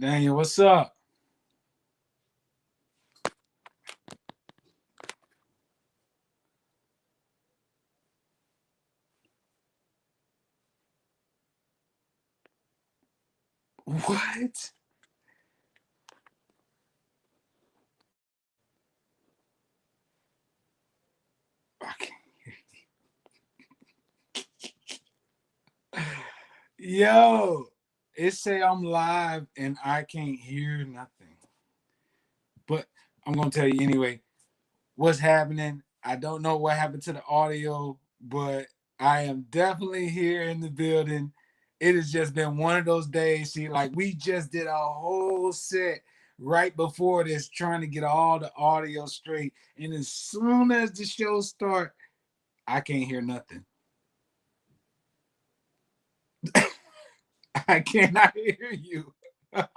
Daniel, what's up? What? Okay. Yo, it say I'm live and I can't hear nothing. But I'm gonna tell you anyway. What's happening? I don't know what happened to the audio, but I am definitely here in the building. It has just been one of those days. See, like we just did a whole set right before this, trying to get all the audio straight. And as soon as the show start, I can't hear nothing. I cannot hear you. I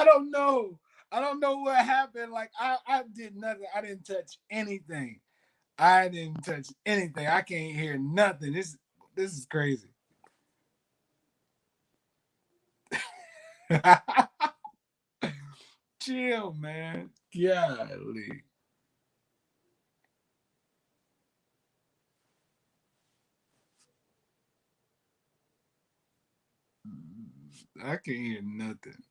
don't know. I don't know what happened. Like I did nothing. I didn't touch anything. I didn't touch anything. I can't hear nothing. This is crazy. Chill, man. Golly. I can't hear nothing.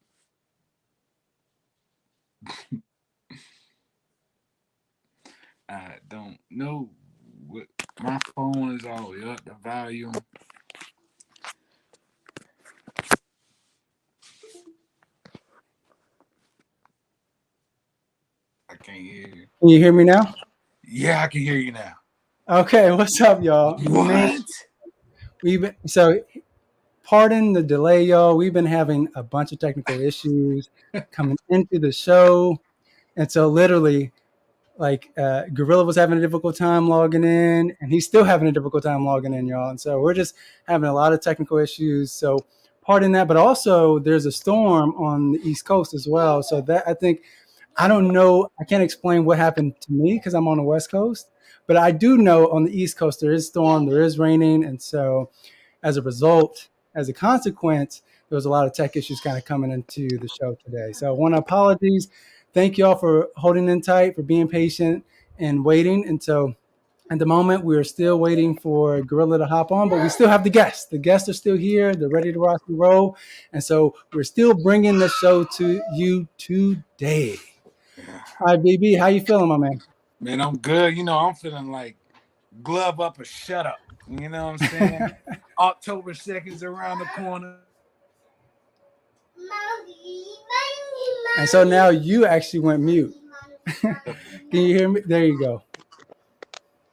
I don't know what my phone is all the way up, the volume. I can't hear you. Can you hear me now? Yeah, I can hear you now. Okay, what's up, y'all? What? Pardon the delay, y'all. We've been having a bunch of technical issues coming into the show, and so literally, Gorilla was having a difficult time logging in, and he's still having a difficult time logging in, y'all. And so we're just having a lot of technical issues. So pardon that, but also there's a storm on the East Coast as well. So that I don't know. I can't explain what happened to me because I'm on the West Coast, but I do know on the East Coast there is storm, there is raining, and so as a result, as a consequence, there was a lot of tech issues kind of coming into the show today. So I want to apologies. Thank you all for holding in tight, for being patient and waiting. And so at the moment, we're still waiting for Gorilla to hop on, but we still have the guests. The guests are still here. They're ready to rock and roll. And so we're still bringing the show to you today. Hi, BB. How you feeling, my man? Man, I'm good. I'm feeling like glove up or shut up. You know what I'm saying? October 2nd's around the corner. And so now you actually went mute. Can you hear me? There you go.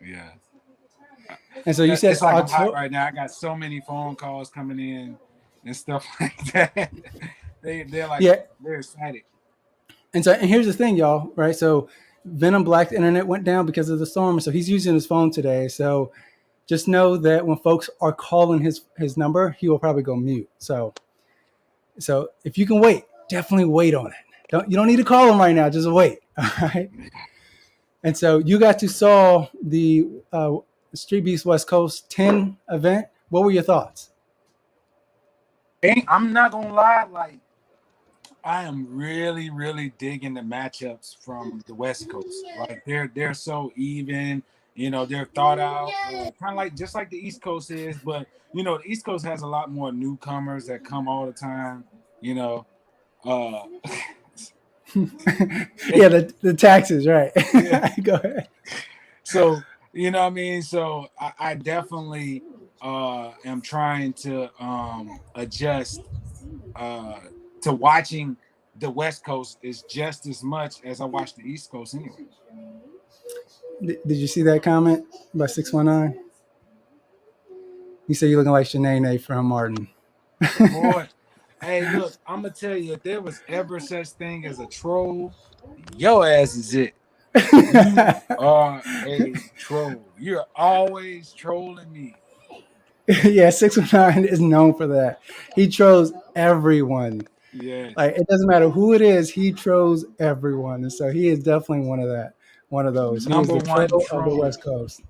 Yeah. And so you said it's like I'm hot right now. I got so many phone calls coming in and stuff like that. They're like, yeah, they're excited. And here's the thing, y'all, right? So Venom Blacc internet went down because of the storm, so he's using his phone today. So just know that when folks are calling his number, he will probably go mute. So if you can wait, definitely wait on it. You don't need to call him right now. Just wait. All right. And so you got to saw the Streetbeefs West Coast 10 event. What were your thoughts? I'm not gonna lie, like I am really, really digging the matchups from the West Coast. Like they're so even. They're thought out, kind of like just like the East Coast is. But the East Coast has a lot more newcomers that come all the time. Yeah, the taxes, right? Yeah. Go ahead. So what I mean. So I definitely am trying to adjust to watching the West Coast is just as much as I watch the East Coast anyway. Did you see that comment by 619? He said you're looking like Shanae from Martin. Boy, hey, look, I'm gonna tell you, if there was ever such thing as a troll, your ass is it. You are a troll. You're always trolling me. Yeah, 619 is known for that. He trolls everyone. Yeah. Like it doesn't matter who it is, he trolls everyone. And so he is definitely one of those. He is the troll of the West Coast.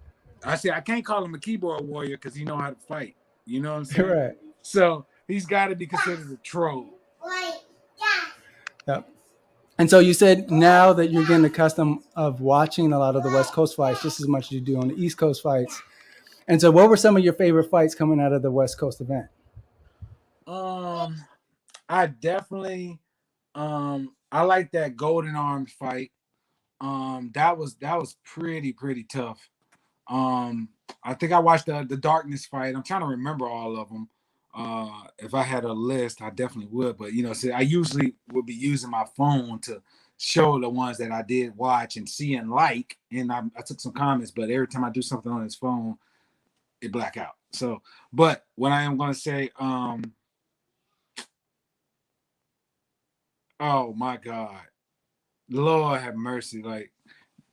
I can't call him a keyboard warrior because he know how to fight. You know what I'm saying? Right. So he's got to be considered a troll. Yep. And so you said now that you're getting accustomed of watching a lot of the West Coast fights just as much as you do on the East Coast fights. And so what were some of your favorite fights coming out of the West Coast event? I definitely I like that Golden Arms fight. That was pretty tough. I think I watched the Darkness fight. I'm trying to remember all of them. If I had a list, I definitely would. But see, I usually would be using my phone to show the ones that I did watch and see and like. And I took some comments, but every time I do something on his phone, it black out. So, but what I am going to say, oh my God, Lord have mercy, like.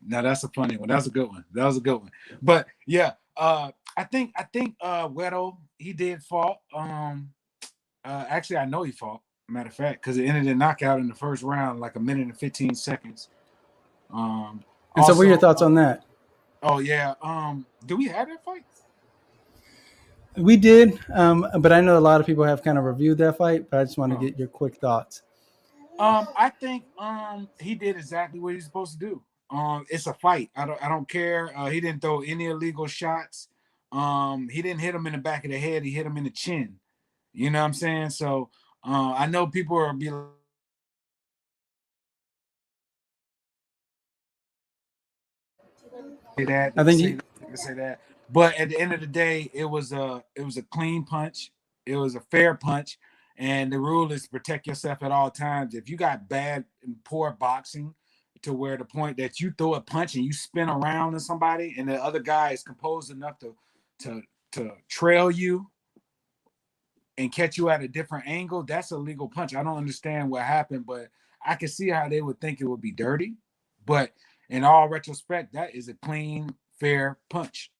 Now that's a funny one. That was a good one. That was a good one. But yeah, I think Weddle, he did fault. Actually, I know he fought. Matter of fact, because it ended in knockout in the first round, like a minute and 15 seconds. And so, what are your thoughts on that? Oh yeah. Do we have that fight? We did, but I know a lot of people have kind of reviewed that fight. But I just want to get your quick thoughts. I think he did exactly what he's supposed to do. It's a fight. I don't care. He didn't throw any illegal shots. He didn't hit him in the back of the head. He hit him in the chin. You know what I'm saying? So I know people are be that. I think you say that. But at the end of the day, it was a clean punch. It was a fair punch. And the rule is protect yourself at all times. If you got bad and poor boxing to where the point that you throw a punch and you spin around on somebody and the other guy is composed enough to trail you and catch you at a different angle, that's a legal punch. I don't understand what happened, but I can see how they would think it would be dirty. But in all retrospect, that is a clean, fair punch.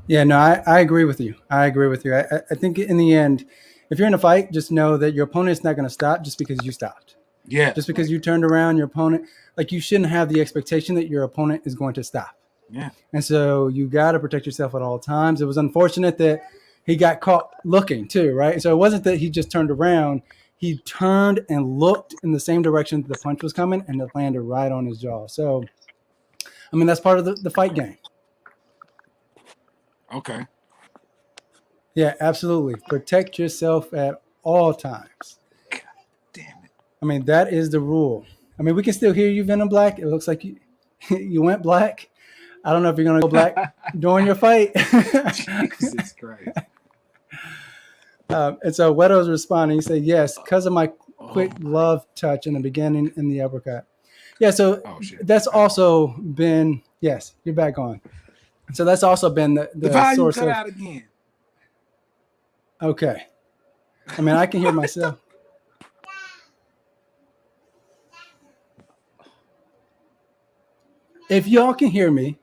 Yeah, no, I agree with you. I agree with you. I think in the end, if you're in a fight, just know that your opponent's not going to stop just because you stopped. Yeah. Just because you turned around your opponent, like you shouldn't have the expectation that your opponent is going to stop. Yeah. And so you got to protect yourself at all times. It was unfortunate that he got caught looking too, right? So it wasn't that he just turned around. He turned and looked in the same direction that the punch was coming, and it landed right on his jaw. So, I mean, that's part of the fight game. Okay. Yeah, absolutely. Protect yourself at all times. God damn it. I mean, that is the rule. I mean, we can still hear you, Venom Blacc. It looks like you went black. I don't know if you're going to go black during your fight. Jesus Christ. And so Weto's responding. He said, yes, because of my quick love touch in the beginning in the uppercut. Yeah, so that's also been, yes, you're back on. So that's also been the source cut of. Out again. Okay. I mean, I can hear myself. If y'all can hear me,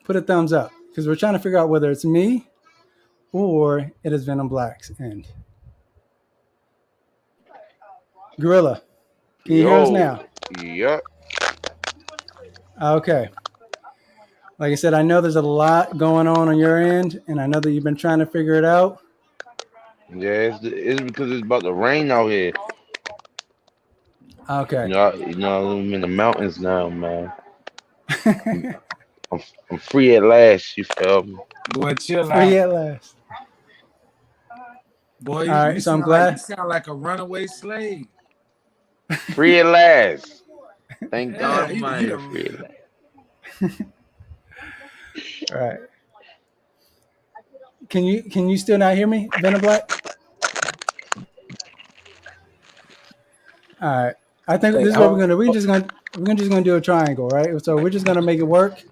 put a thumbs up because we're trying to figure out whether it's me or it is Venom Blacc's end. Gorilla, can you hear us now? Yep. Okay. Like I said, I know there's a lot going on your end, and I know that you've been trying to figure it out. Yeah, it's because it's about to rain out here. Okay. You know, I'm in the mountains now, man. I'm free at last. You feel me? Boy, chill Free out. at last. Boy, all right, so I'm glad. You sound like a runaway slave. Free at last. Thank God Almighty. Free at last. All right. Can you still not hear me, Venom Blacc? All right. I think this is what we're gonna do. We're just gonna do a triangle, right? So we're just gonna make it work.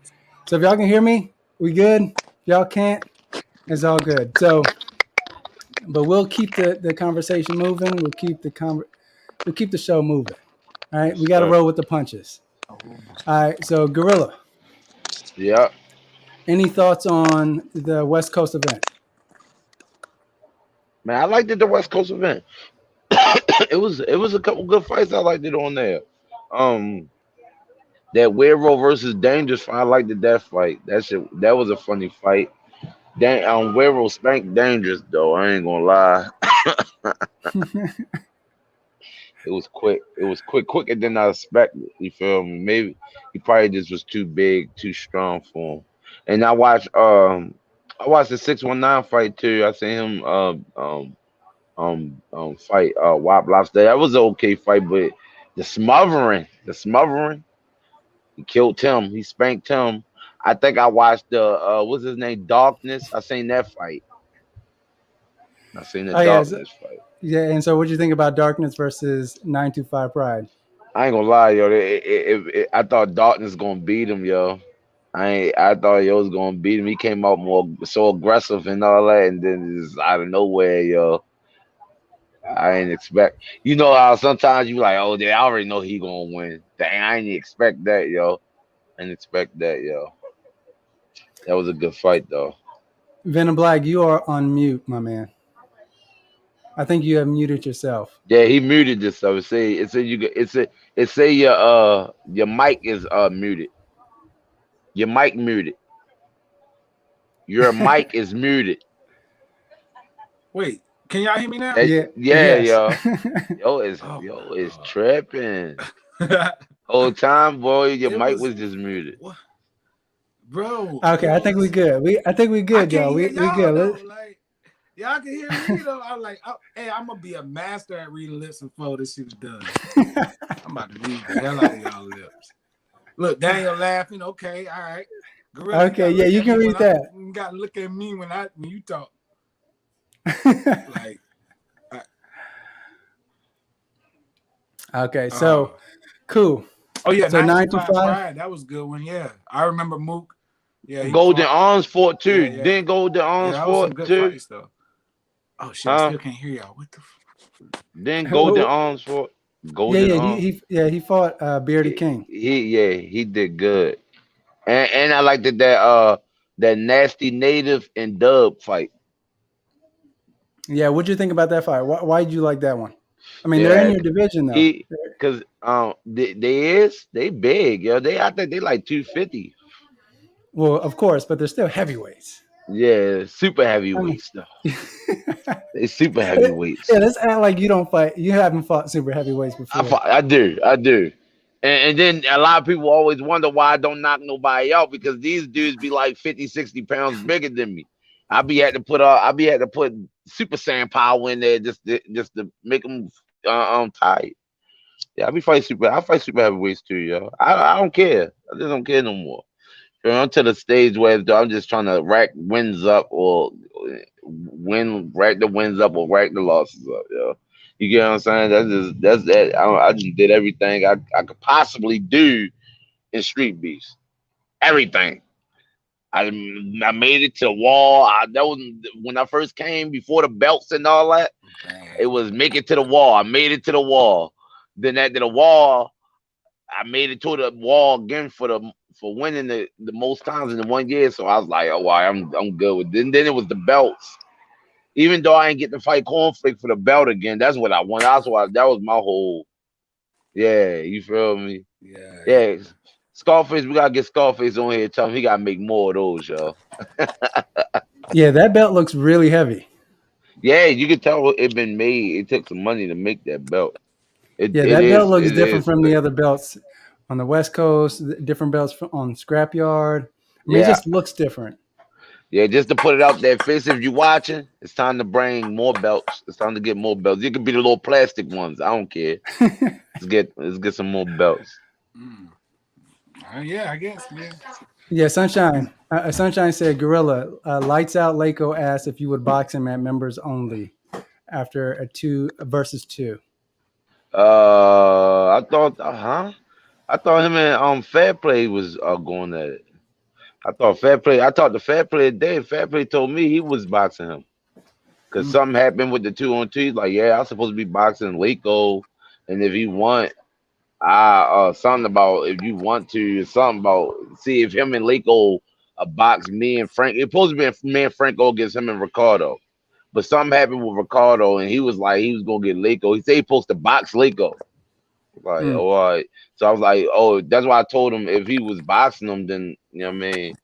So if y'all can hear me, we good. If y'all can't, it's all good. So, but we'll keep the conversation moving. We'll keep the show moving. All right. We got to roll with the punches. All right. So Gorilla. Yeah. Any thoughts on the West Coast event? Man, I liked the West Coast event. it was a couple good fights. I liked it on there. That Werewolf versus Dangerous fight, I liked that fight. That was a funny fight. Werewolf Spank dangerous though. I ain't gonna lie. It was quick. It was quicker than I expected. You feel me? Maybe he probably just was too big, too strong for him. And I watched the 619 fight too. I seen him fight Wop Lobster. That was an okay fight, but the smothering, he killed him. He spanked him. I think I watched the what's his name, Darkness. I seen that fight. I seen the Oh yeah, so, Darkness fight. yeah. And so, what do you think about Darkness versus 925 Pride? I ain't gonna lie, yo. I thought Darkness gonna beat him, yo. I thought yo was gonna beat him. He came out more so aggressive and all that, and then just out of nowhere, yo. I ain't expect. You know how sometimes you like, oh, I already know he gonna win. Dang, I ain't expect that, yo. I didn't expect that, yo. That was a good fight, though. Venom Blacc, you are on mute, my man. I think you have muted yourself. Yeah, he muted this stuff. It say your mic is muted. Your mic muted. Your mic is muted. Wait, can y'all hear me now? Yeah. Yeah, Yes. yo. Yo is tripping. Whole time, boy, your mic was just muted. What? Bro. Okay, I think we good. I think we good, y'all. We good. Though, like, y'all can hear me though. I'm like, hey, I'm gonna be a master at reading lips before this shit's done. I'm about to read the hell out of y'all lips. Look, Daniel laughing. Okay, all right. Gorilla, okay, yeah, you can read that. You gotta look at me when you talk. Like, okay, so cool. Oh yeah, so 925. That was a good one. Yeah, I remember Mook. Yeah, Golden Arms fought too. Yeah. Then Golden Arms fought too. Fights, though. Oh shit, I still can't hear y'all. What the? Then Golden Arms fought. He fought Bearded King. He did good. And I liked that nasty native and dub fight. Yeah, what'd you think about that fight? Why did you like that one? I mean, they're in your division though. Because they big, yo. I think they like 250. Well, of course, but they're still heavyweights. Yeah, super heavyweights though. They super heavyweights. Yeah, let's act like you don't fight. You haven't fought super heavyweights before. I do. And then a lot of people always wonder why I don't knock nobody out, because these dudes be like 50, 60 pounds bigger than me. I be had to put Super Saiyan power in there just to make them tight. Yeah, I fight super heavyweights too, yo. I don't care. I just don't care no more. I'm to the stage where I'm just trying to rack wins up or rack the wins up or rack the losses up, yo. You get what I'm saying? That's that. I just did everything I could possibly do in Streetbeefs. Everything. I made it to the wall. That was when I first came before the belts and all that. It was make it to the wall. I made it to the wall. Then after the wall, I made it to the wall again for winning the most times in 1 year. So I was like, oh, well, I'm good with it. Then it was the belts. Even though I ain't get to fight Cornflake for the belt again, that's what I want. That was my whole. Yeah, you feel me? Yeah. Scarface, we gotta get Scarface on here. Tell him he gotta make more of those, yo. Yeah, that belt looks really heavy. Yeah, you can tell it been made. It took some money to make that belt. That belt looks different from the other belts on the West Coast. Different belts on Scrapyard. I mean, it just looks different. Yeah, just to put it out there, Fist, if you're watching, it's time to bring more belts. It's time to get more belts. It could be the little plastic ones. I don't care. Let's get some more belts. Yeah, I guess. Yeah. Yeah, Sunshine. Sunshine said, Gorilla, lights out Lako asked if you would box him at members only after a 2 versus 2. I thought him and Fair Play was going at it. I talked to Fair Play today. Fair Play told me he was boxing him. Because something happened with the 2-on-2. He's like, yeah, I'm supposed to be boxing Lako. And if you want, something about if you want to, something about see if him and Lako box me and Frank. It's supposed to be me and Franco against him and Ricardo. But something happened with Ricardo, and he was like, he was gonna get Lako. He said he's supposed to box Lako. Like, all right. So I was like, oh, that's why I told him if he was boxing him, then you know what I mean.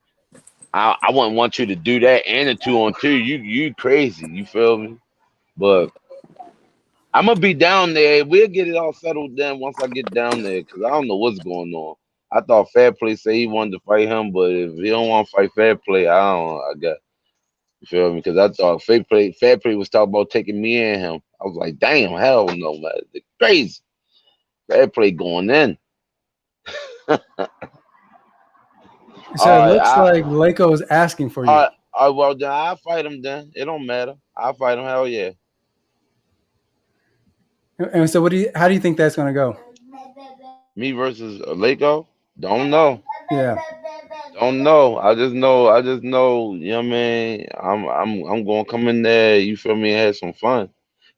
I wouldn't want you to do that and a 2-on-2. You crazy. You feel me? But I'm gonna be down there. We'll get it all settled then once I get down there, because I don't know what's going on. I thought Fair Play said he wanted to fight him, but if he don't want to fight Fair Play, I don't. I got you feel me? Because I thought Fair Play was talking about taking me and him. I was like, damn, hell no, man, they're crazy. Fair Play going in. So it All right, looks like Lako is asking for you. all right, well then I'll fight him then. It don't matter. I'll fight him. Hell yeah. And so, how do you think that's going to go? Me versus Lako? Don't know. Yeah. Don't know. I just know, you know what I mean? I'm gonna come in there, you feel me, and have some fun.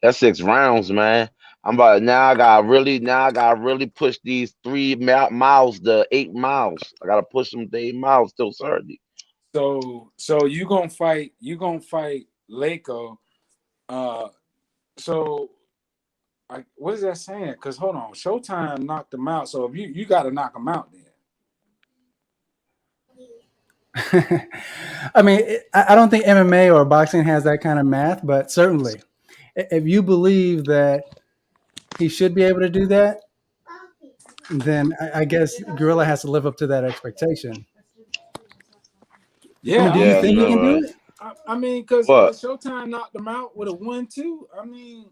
That's 6 rounds, man. I'm about now I gotta really push these 3 miles to 8 miles. I gotta push them to 8 miles till Saturday. So you gonna fight Lako. So what is that saying? Because hold on, Showtime knocked him out. So if you got to knock him out then. I mean, I don't think MMA or boxing has that kind of math, but certainly, if you believe that he should be able to do that, then I guess Gorilla has to live up to that expectation. Yeah, I mean, do you think he can do right. it? I mean, because Showtime knocked him out with a 1-2. I mean,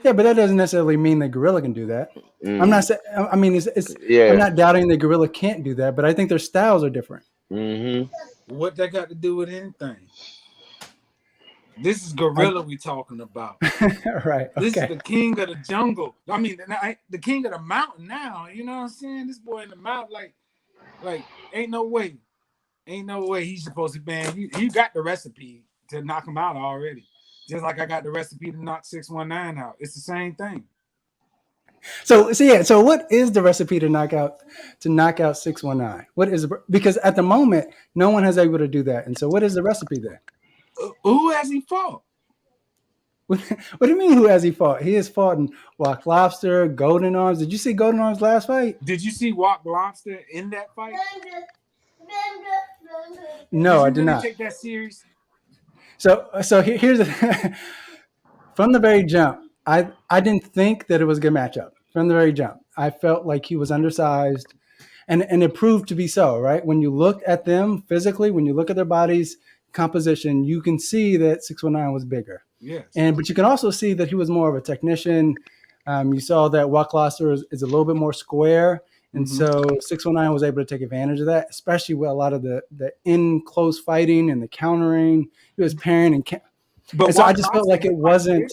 yeah, but that doesn't necessarily mean that Gorilla can do that. I'm not saying. I mean, I'm not doubting that Gorilla can't do that, but I think their styles are different. What that got to do with anything? This is Gorilla we talking about. Right. Okay. This is the king of the jungle. I mean, the king of the mountain now. You know what I'm saying? This boy in the mountain, like ain't no way he's supposed to ban. You got the recipe to knock him out already. Just like I got the recipe to knock 619 out. It's the same thing. So what is the recipe to knock out 619? What is because at the moment no one has able to do that, and so what is the recipe then? Who has he fought? What do you mean? Who has he fought? He has fought in Walk Lobster, Golden Arms. Did you see Golden Arms' last fight? Did you see Walk Lobster in that fight? No, I did not. Take that serious. So here's from the very jump. I didn't think that it was a good matchup from the very jump. I felt like he was undersized, and it proved to be so. Right when you look at them physically, when you look at their bodies composition, you can see that 619 was bigger. Yes. But you can also see that he was more of a technician. You saw that Waklaster is a little bit more square. And so 619 was able to take advantage of that, especially with a lot of the in close fighting and the countering. He was pairing and so I just felt like it wasn't.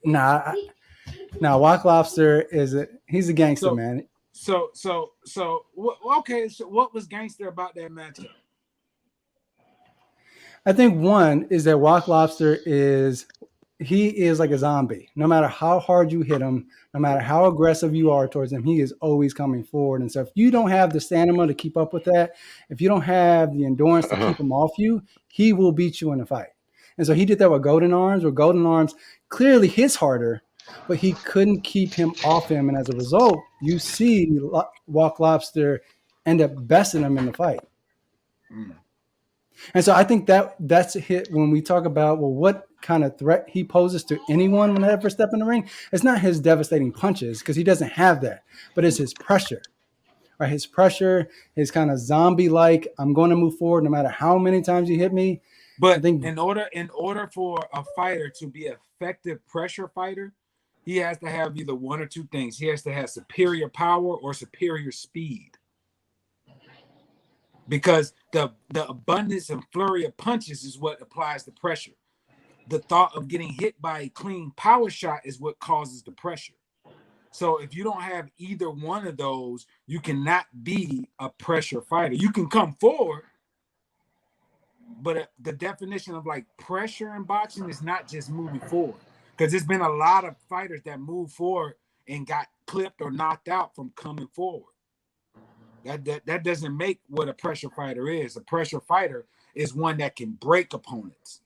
Walk Lobster he's a gangster, man. So okay. So what was gangster about that matchup? I think one is that Walk Lobster is like a zombie. No matter how hard you hit him, no matter how aggressive you are towards him, he is always coming forward. And so if you don't have the stamina to keep up with that, if you don't have the endurance to keep him off you, he will beat you in a fight. And so he did that with Golden Arms, where Golden Arms clearly hits harder, but he couldn't keep him off him. And as a result, you see Walk Lobster end up besting him in the fight. And so I think that's a hit when we talk about, well, what kind of threat he poses to anyone when they ever step in the ring. It's not his devastating punches, because he doesn't have that, but it's his pressure. Right? His pressure, his kind of zombie-like, I'm going to move forward no matter how many times you hit me. But I think in order for a fighter to be an effective pressure fighter, he has to have either one or two things. He has to have superior power or superior speed. Because the abundance and flurry of punches is what applies the pressure. The thought of getting hit by a clean power shot is what causes the pressure. So if you don't have either one of those, you cannot be a pressure fighter. You can come forward, but the definition of like pressure in boxing is not just moving forward. Because there's been a lot of fighters that moved forward and got clipped or knocked out from coming forward. That doesn't make what a pressure fighter is. A pressure fighter is one that can break opponents.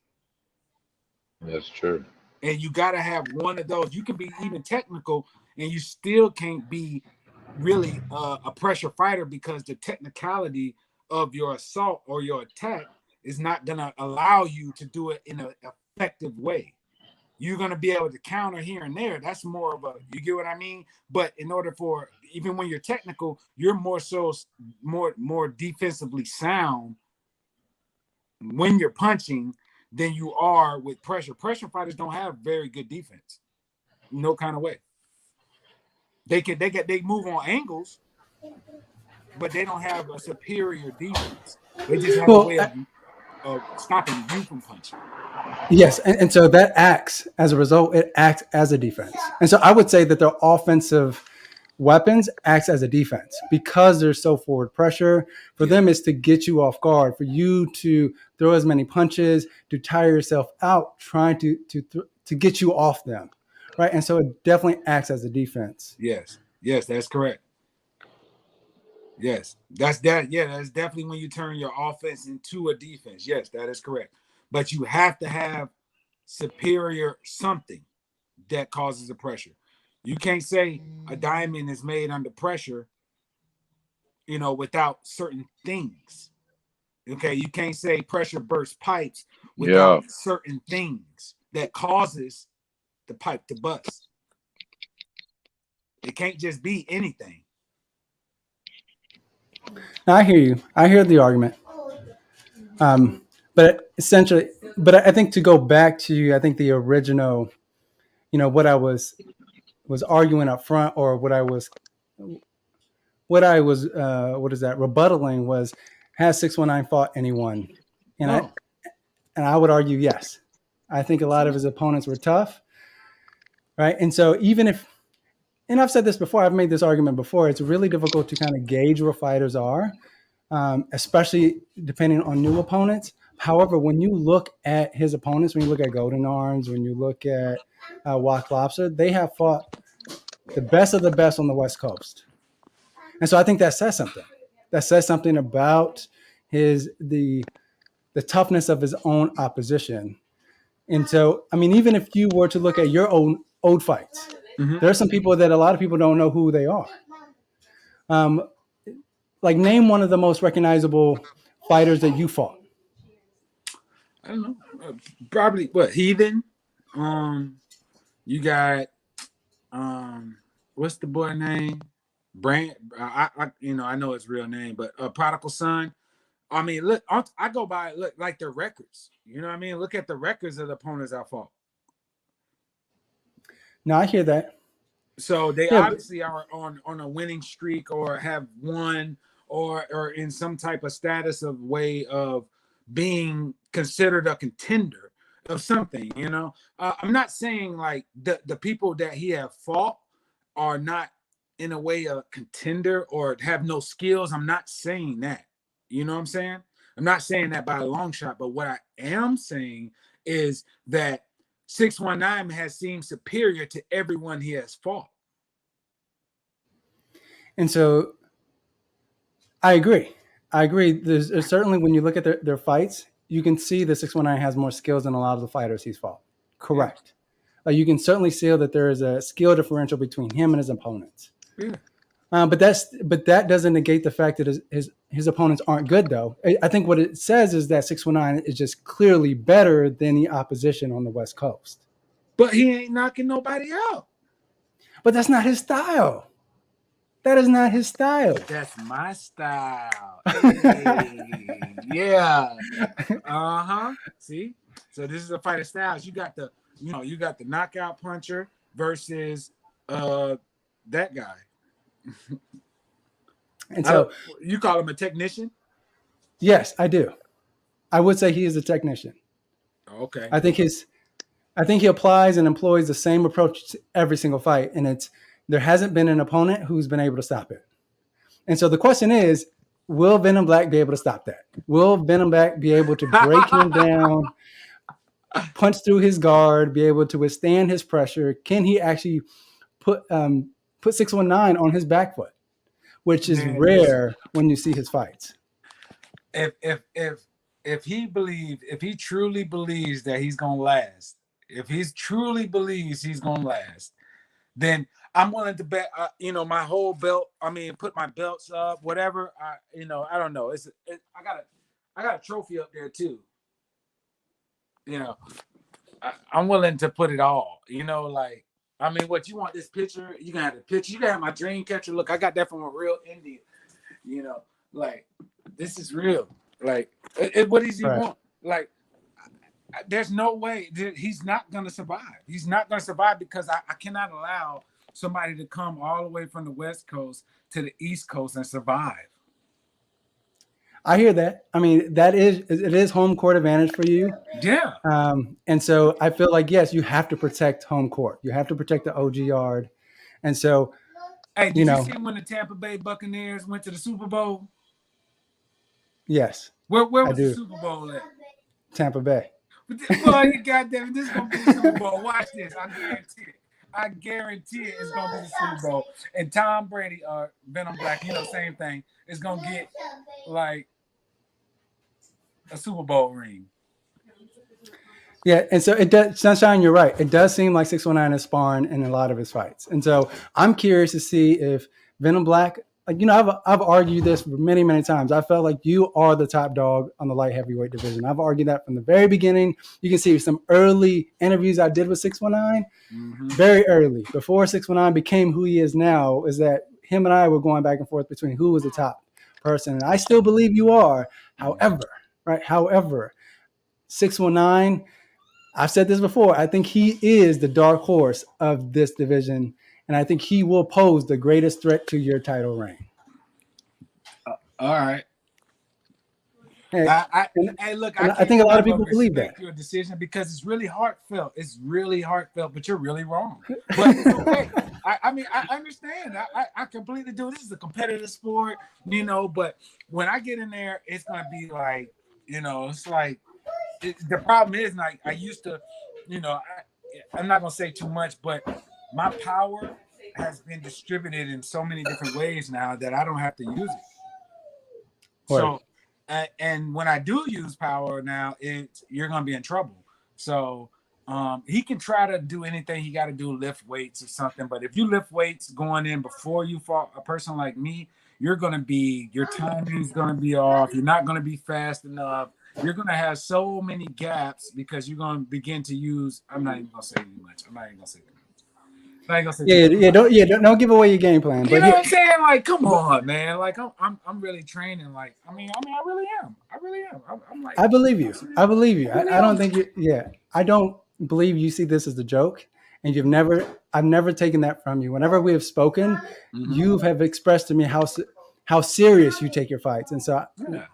That's true. And you got to have one of those. You can be even technical, and you still can't be really a pressure fighter, because the technicality of your assault or your attack is not going to allow you to do it in an effective way. You're going to be able to counter here and there. That's more of a, you get what I mean? But in order for, even when you're technical, you're more defensively sound when you're punching than you are with pressure. Pressure fighters don't have very good defense. No kind of way. They move on angles, but they don't have a superior defense. They just have a way of stopping you from punching. Yes, and so that acts as a result. It acts as a defense, and so I would say that their offensive weapons acts as a defense because they're so forward pressure. For them, is to get you off guard, for you to throw as many punches, to tire yourself out, trying to get you off them, right? And so it definitely acts as a defense. Yes, that's correct. Yes, that's that. Yeah, that's definitely when you turn your offense into a defense. Yes, that is correct. But you have to have superior something that causes the pressure. You can't say a diamond is made under pressure, without certain things. Okay, you can't say pressure bursts pipes without certain things that causes the pipe to bust. It can't just be anything. Now, I hear you. I hear the argument. But essentially, I think to go back to, I think the original, what I was arguing up front, or what I was rebuttaling was, has 619 fought anyone? And no. I would argue yes. I think a lot of his opponents were tough, right? And so even if, and I've said this before, I've made this argument before, it's really difficult to kind of gauge where fighters are, especially depending on new opponents. However, when you look at his opponents, when you look at Golden Arms, when you look at Wok Lobster, they have fought the best of the best on the West Coast. And so I think that says something. That says something about the toughness of his own opposition. And so, I mean, even if you were to look at your own old fights, there are some people that a lot of people don't know who they are. Like, name one of the most recognizable fighters that you fought. I don't know. Probably what, Heathen? You got what's the boy name? Brand. I know his real name, but Prodigal Son. I mean, look, I go by like their records. You know what I mean? Look at the records of the opponents I fought. No, I hear that. So they obviously are on a winning streak, or have won, or in some type of status of way of being considered a contender of something. I'm not saying like the people that he have fought are not in a way a contender or have no skills. I'm not saying that. You know what I'm saying? I'm not saying that by a long shot, but what I am saying is that 619 has seemed superior to everyone he has fought. And so I agree. There's certainly, when you look at their fights, you can see that 619 has more skills than a lot of the fighters he's fought. Correct. Yeah. You can certainly see that there is a skill differential between him and his opponents. Yeah. But that doesn't negate the fact that his opponents aren't good, though. I think what it says is that 619 is just clearly better than the opposition on the West Coast. But he ain't knocking nobody out. But that's not his style. That is not his style. That's my style. Hey, yeah. See? So this is a fight of styles. You got the knockout puncher versus that guy. And so you call him a technician? Yes, I do. I would say he is a technician. Okay. I think he applies and employs the same approach to every single fight, and there hasn't been an opponent who's been able to stop it. And so the question is, will Venom Blacc be able to stop that? Will Venom Blacc be able to break him down, punch through his guard, be able to withstand his pressure? Can he actually put 619 on his back foot, which is rare when you see his fights? If he truly believes that he's gonna last, if he truly believes he's gonna last, then I'm willing to bet, my whole belt. I mean, put my belts up, whatever. I don't know. I got a trophy up there too. You know, I'm willing to put it all. Like, I mean, what you want this picture? You can have the picture. You can have my dream catcher. Look, I got that from a real Indian. Like this is real. Like, what does he want? Like, there's no way he's not gonna survive. He's not gonna survive because I cannot allow somebody to come all the way from the West Coast to the East Coast and survive. I hear that. I mean, it is home court advantage for you. Yeah. And so I feel like, yes, you have to protect home court. You have to protect the OG yard. And so, hey, did you see when the Tampa Bay Buccaneers went to the Super Bowl? Yes. Where was the Super Bowl at? Tampa Bay. Well, you goddamn, this is gonna be the Super Bowl. Watch this. I guarantee it. It's gonna be the Super Bowl. And Tom Brady or Venom Blacc, same thing. Is gonna get like a Super Bowl ring. Yeah, and so it does, Sunshine, you're right. It does seem like 619 is sparring in a lot of his fights. And so I'm curious to see if Venom Blacc, I've argued this many, many times. I felt like you are the top dog on the light heavyweight division. I've argued that from the very beginning. You can see some early interviews I did with 619, very early, before 619 became who he is now, is that him and I were going back and forth between who was the top person. And I still believe you are. However, 619, I've said this before, I think he is the dark horse of this division, and I think he will pose the greatest threat to your title reign. All right. Hey, look, I think a lot of people believe that. Your decision because it's really heartfelt. It's really heartfelt, but you're really wrong. But it's okay. I mean, I understand. I completely do. This is a competitive sport, but when I get in there, it's going to be like, it's like, the problem is, like, I used to, I'm not going to say too much, but my power has been distributed in so many different ways now that I don't have to use it. So, and when I do use power now, you're going to be in trouble. So he can try to do anything he got to do, lift weights or something. But if you lift weights going in before you fought a person like me, your timing is going to be off. You're not going to be fast enough. You're going to have so many gaps because you're going to begin to use. I'm not even going to say too much. Don't give away your game plan. You know what I'm saying? Like, come on, man. Like, I'm really training. Like, I mean, I really am. I'm like, I believe you. I don't think you. Yeah, I don't believe you see this as a joke, and I've never taken that from you. Whenever we have spoken, you have expressed to me how serious you take your fights, and so. Yeah.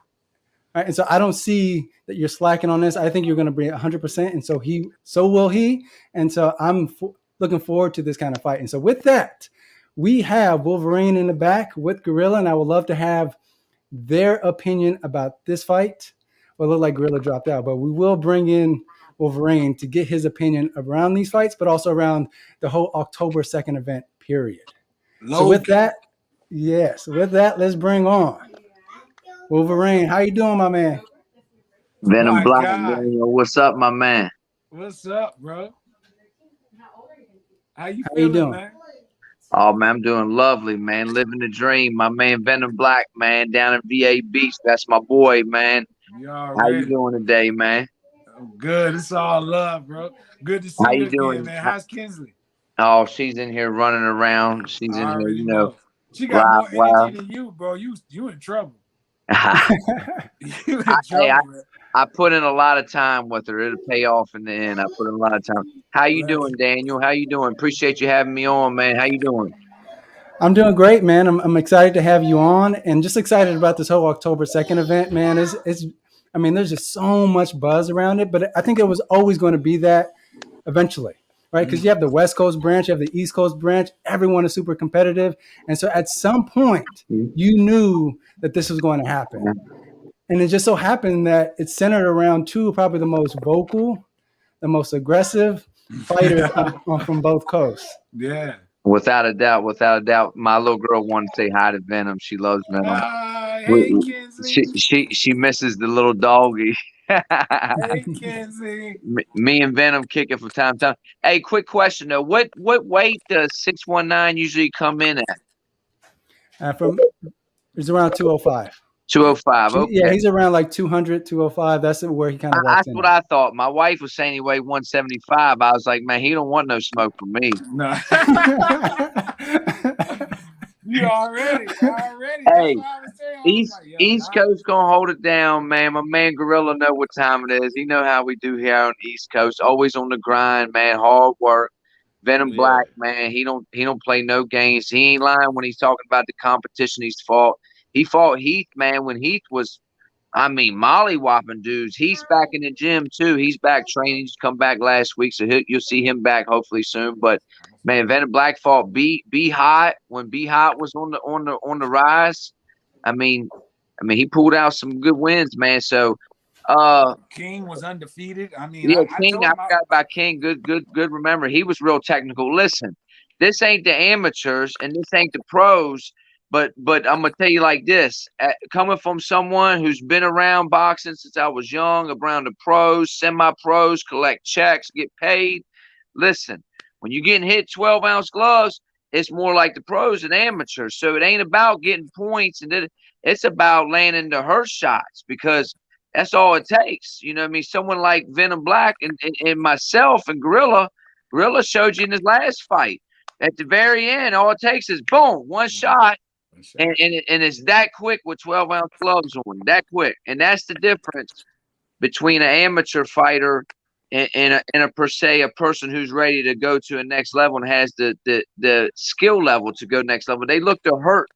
Right, and so I don't see that you're slacking on this. I think you're going to bring 100%, and so will he. And so I'm looking forward to this kind of fight. And so with that, we have Wolverine in the back with Gorilla, and I would love to have their opinion about this fight. Well, it looked like Gorilla dropped out, but we will bring in Wolverine to get his opinion around these fights, but also around the whole October 2nd event period. So with that, let's bring on Wolverine. How you doing, my man? Venom Blacc, what's up, my man? What's up, bro? How you doing, man? Oh, man, I'm doing lovely, man. Living the dream. My man, Venom Blacc, man, down in VA Beach. That's my boy, man. How you doing today, man? I'm good. It's all love, bro. Good to see you again, man. How's Kinsley? Oh, she's in here running around. She's in here, She got more energy than you, bro. You in trouble. I put in a lot of time with her. It'll pay off in the end. I put in a lot of time. How you doing, Daniel? How you doing? Appreciate you having me on, man. How you doing? I'm doing great, man. I'm excited to have you on, and just excited about this whole October 2nd event, man. I mean, there's just so much buzz around it, but I think it was always going to be that eventually, right? Because you have the West Coast branch, you have the East Coast branch. Everyone is super competitive, and so at some point, you knew that this was going to happen. And it just so happened that it's centered around two, probably the most vocal, the most aggressive fighters from both coasts. Yeah. Without a doubt. My little girl wanted to say hi to Venom. She loves Venom. Hey, she misses the little doggy. Hey, Kenzie. Me and Venom kicking from time to time. Hey, quick question though. What weight does 619 usually come in at? From it's around 205. 205. Yeah, Okay. he's around like 200, 205. That's where he kind of walks That's in. what I thought. My wife was saying he weighed 175. I was like, man, he don't want no smoke from me. No. You already. Hey, That's what I was saying. East Coast gonna hold it down, man. My man Gorilla know what time it is. He know how we do here on the East Coast. Always on the grind, man. Hard work. Venom Blacc, man. He don't play no games. He ain't lying when he's talking about the competition he's fought. He fought Heath, man, when Heath was, I mean, molly-whopping dudes. He's back in the gym, too. He's back training. He's come back last week, so you'll see him back hopefully soon. But, man, Venom Blacc fought B Hot when B Hot was on the rise. I mean, he pulled out some good wins, man. So, King was undefeated. I mean, yeah, King. I forgot about King. Good. Remember, he was real technical. Listen, this ain't the amateurs and this ain't the pros. But I'm gonna tell you like this: coming from someone who's been around boxing since I was young, around the pros, semi-pros, collect checks, get paid. Listen, when you're getting hit 12-ounce gloves, it's more like the pros and amateurs. So it ain't about getting points, and it's about landing the hurt shots because that's all it takes. You know what I mean? Someone like Venom Blacc and myself and Gorilla showed you in his last fight. At the very end, all it takes is boom, one shot. And it's that quick with 12-ounce gloves on, that quick. And that's the difference between an amateur fighter and a per se a person who's ready to go to a next level and has the skill level to go next level. They look to hurt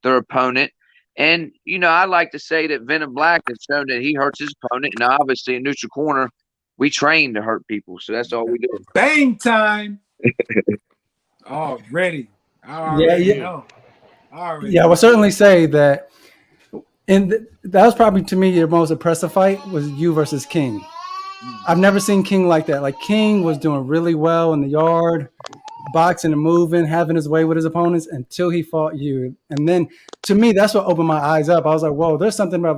their opponent. And, you know, I like to say that Venom Blacc has shown that he hurts his opponent. And obviously in neutral corner, we train to hurt people. So that's all we do. Bang time. Ready. I already know. Yeah, I will certainly say that. And that was probably to me your most impressive fight was you versus King. I've never seen King like that. Like King was doing really well in the yard, boxing and moving, having his way with his opponents until he fought you. And then to me, that's what opened my eyes up. I was like, whoa, there's something about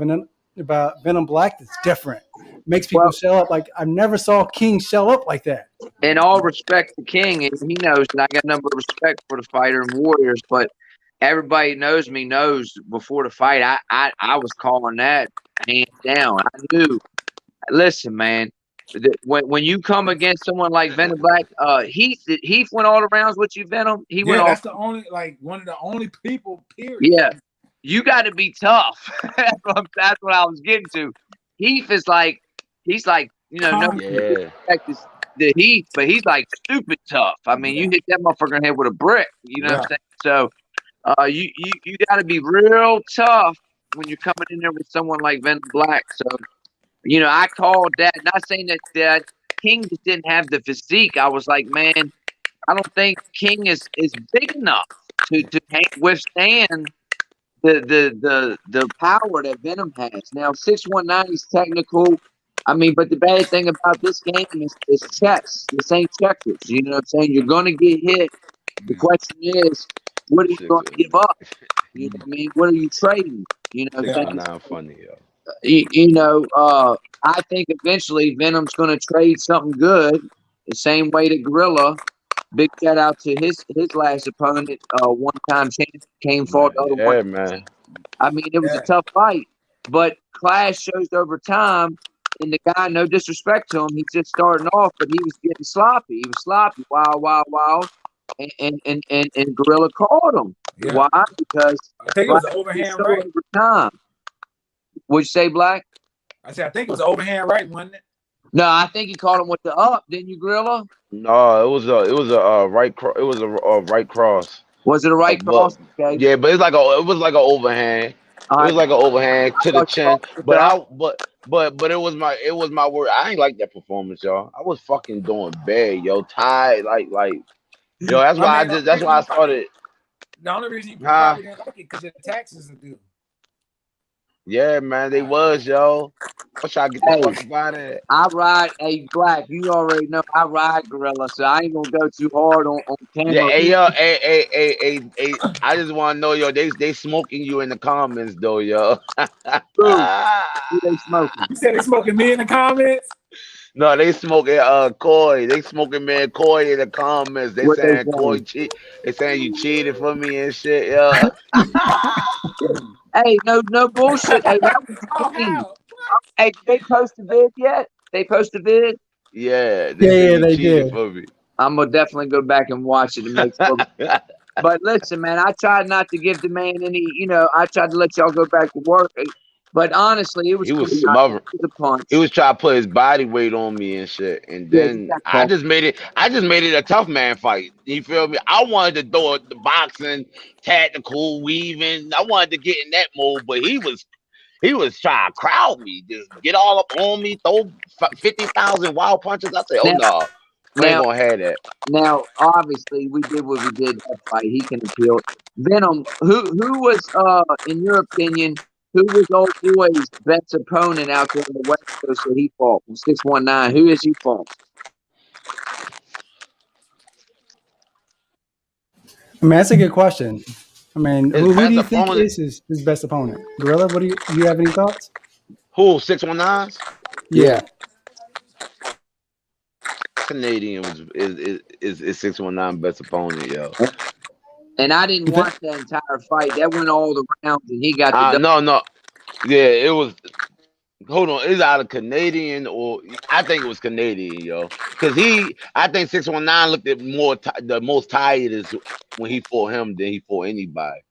Venom Blacc that's different. Makes people shell up. Like I never saw King shell up like that. In all respect to King, and he knows that I got a number of respect for the fighter and warriors, but everybody knows before the fight, I was calling that hands down. I knew. Listen, man, when you come against someone like Venom Blacc, Heath went all the rounds with you, Venom. That's the only one of the only people. Period. Yeah, you got to be tough. That's what I was getting to. Heath is like he's like no respect the Heath, but he's like stupid tough. I mean, you hit that motherfucker in the head with a brick. You know what I'm saying? So. You got to be real tough when you're coming in there with someone like Venom Blacc. So, I called that. Not saying that King just didn't have the physique. I was like, man, I don't think King is big enough to withstand the power that Venom has. Now, 619 is technical. I mean, but the bad thing about this game is chess. This ain't checkers. You know what I'm saying? You're going to get hit. The question is, what are you going to give up? You know what I mean? What are you trading? You know what I'm saying? Funny, yo. I think eventually Venom's going to trade something good the same way that Gorilla. Big shout out to his last opponent, one-time champion, came fought the other one. Man. I mean, it was a tough fight, but class shows over time. And the guy, no disrespect to him, he's just starting off, but he was getting sloppy. He was sloppy, wild. And Gorilla called him. Yeah. Why? Because I think it was an overhand right. Over time. What'd you say, Black? I said I think it was an overhand right, wasn't it? No, I think he caught him with the up, didn't you, Gorilla? No, it was a right cross. Was it a right cross? Okay. Yeah, but it was like an overhand. It was like an overhand to the chin. But it was my word. I ain't like that performance, y'all. I was fucking doing bad, yo. Tired, like. Yo, that's why I started. The only reason you probably didn't like it because the taxes are due. Yeah, man, they was, yo. I'm trying to get the Hey, fuck up out of there. I ride. Hey, Black, you already know I ride Gorilla, so I ain't gonna go too hard on Yeah, camera. hey yo, hey, I just want to know, yo, they smoking you in the comments though, yo. Who they smoking? You said they smoking me in the comments. No, they smoking Coy. They smoking man Coy in the comments. They What they saying Coy saying? cheat. They saying you cheated for me and shit, yo. Hey, no bullshit. Hey, that was Oh, clean. how? Hey, did they post a vid yet? They post a vid. Yeah, they say Yeah, you they cheated did. for me. I'm gonna definitely go back and watch it and make sure. But listen, man, I tried not to give the man any. I tried to let y'all go back to work. But honestly, it was He was clean. I smothering. took the He punch. was trying to put his body weight on me and shit. And Yeah, get then that call. I just made it a tough man fight. You feel me? I wanted to do the boxing, tactical, weaving. I wanted to get in that mode, but he was trying to crowd me, just get all up on me, throw 50,000 wild punches. I said, oh Now, no, we ain't now, gonna have that. now, obviously, we did what we did that fight. He can appeal. Venom, who was, in your opinion, who was old boy's best opponent out there on the West Coast that he fought from 619? Who is he fought? I mean, that's a good question. I mean, His who do best you think opponent, is his best opponent? Gorilla, what do you have any thoughts? who 619s? Yeah. Yeah. Canadian is 619 best opponent, yo. And I didn't You think? watch that entire fight. That went all the rounds, and he got the dub. No, yeah, it was. Hold on, is either Canadian or I think it was Canadian, yo. Cause I think 619 looked at the most tired is when he fought him than he fought anybody.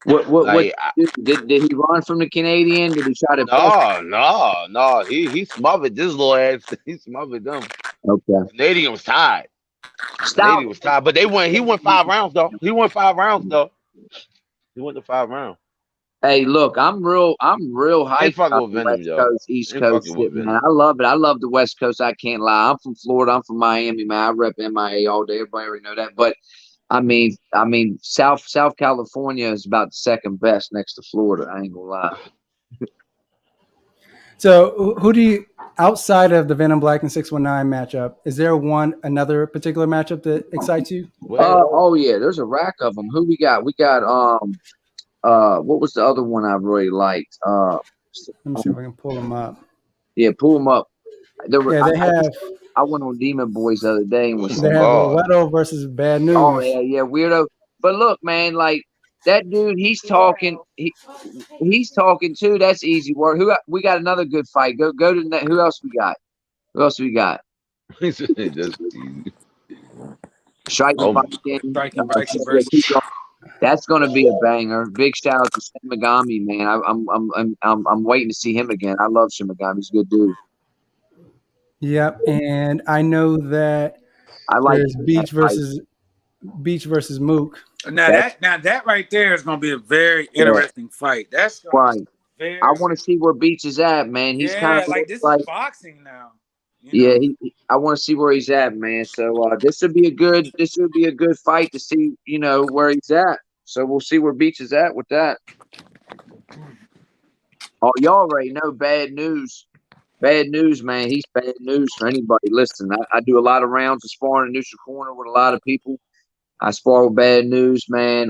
What Like did he run from the Canadian? Did he try to press? no, he smothered this little ass. He smothered them. Okay. Canadian was tired. Stout. Canadian was tired, but they went. He went 5 rounds though. He went 5 rounds though. He went to 5 rounds. Hey, look, I'm real Ain't hyped fucking about with the Venom, West yo. Coast, East Ain't Coast fucking shit, with man. Venom. I love it. I love the West Coast. I can't lie. I'm from Florida. I'm from Miami, man. I rep MIA all day. Everybody already know that. But South California is about the second best next to Florida. I ain't gonna lie. So, who do you outside of the Venom Blacc and 619 matchup? Is there another particular matchup that excites you? Oh yeah, there's a rack of them. Who we got? We got what was the other one I really liked? Let me see if I can pull them up. Yeah, pull them up. There were Yeah, I went on Demon Boys the other day and Oh was my they have god. Leto versus Bad oh News. yeah, weirdo. But look, man, like that dude, he's talking too. That's easy work. We got another good fight. Go to the net. Who else we got? Who else we got? That's easy. Striking Oh, Viking. Striking Viking versus. That's gonna be a banger. Big shout out to Shimagami, man. I'm waiting to see him again. I love Shimagami. He's a good dude. Yep, and I know that I like there's that fight. Beach versus Mook. Now that right there is gonna be a very Yeah, interesting fight. That's gonna right. be I very want to see where Beach is at, man. He's kind yeah. of Like this is like boxing now. You yeah. know. I want to see where he's at, man. So this would be a good fight to see, where he's at. So we'll see where Beach is at with that. Oh, y'all already know bad news. Bad news, man. He's bad news for anybody. Listen, I do a lot of rounds of sparring in neutral corner with a lot of people. I spar with bad news, man.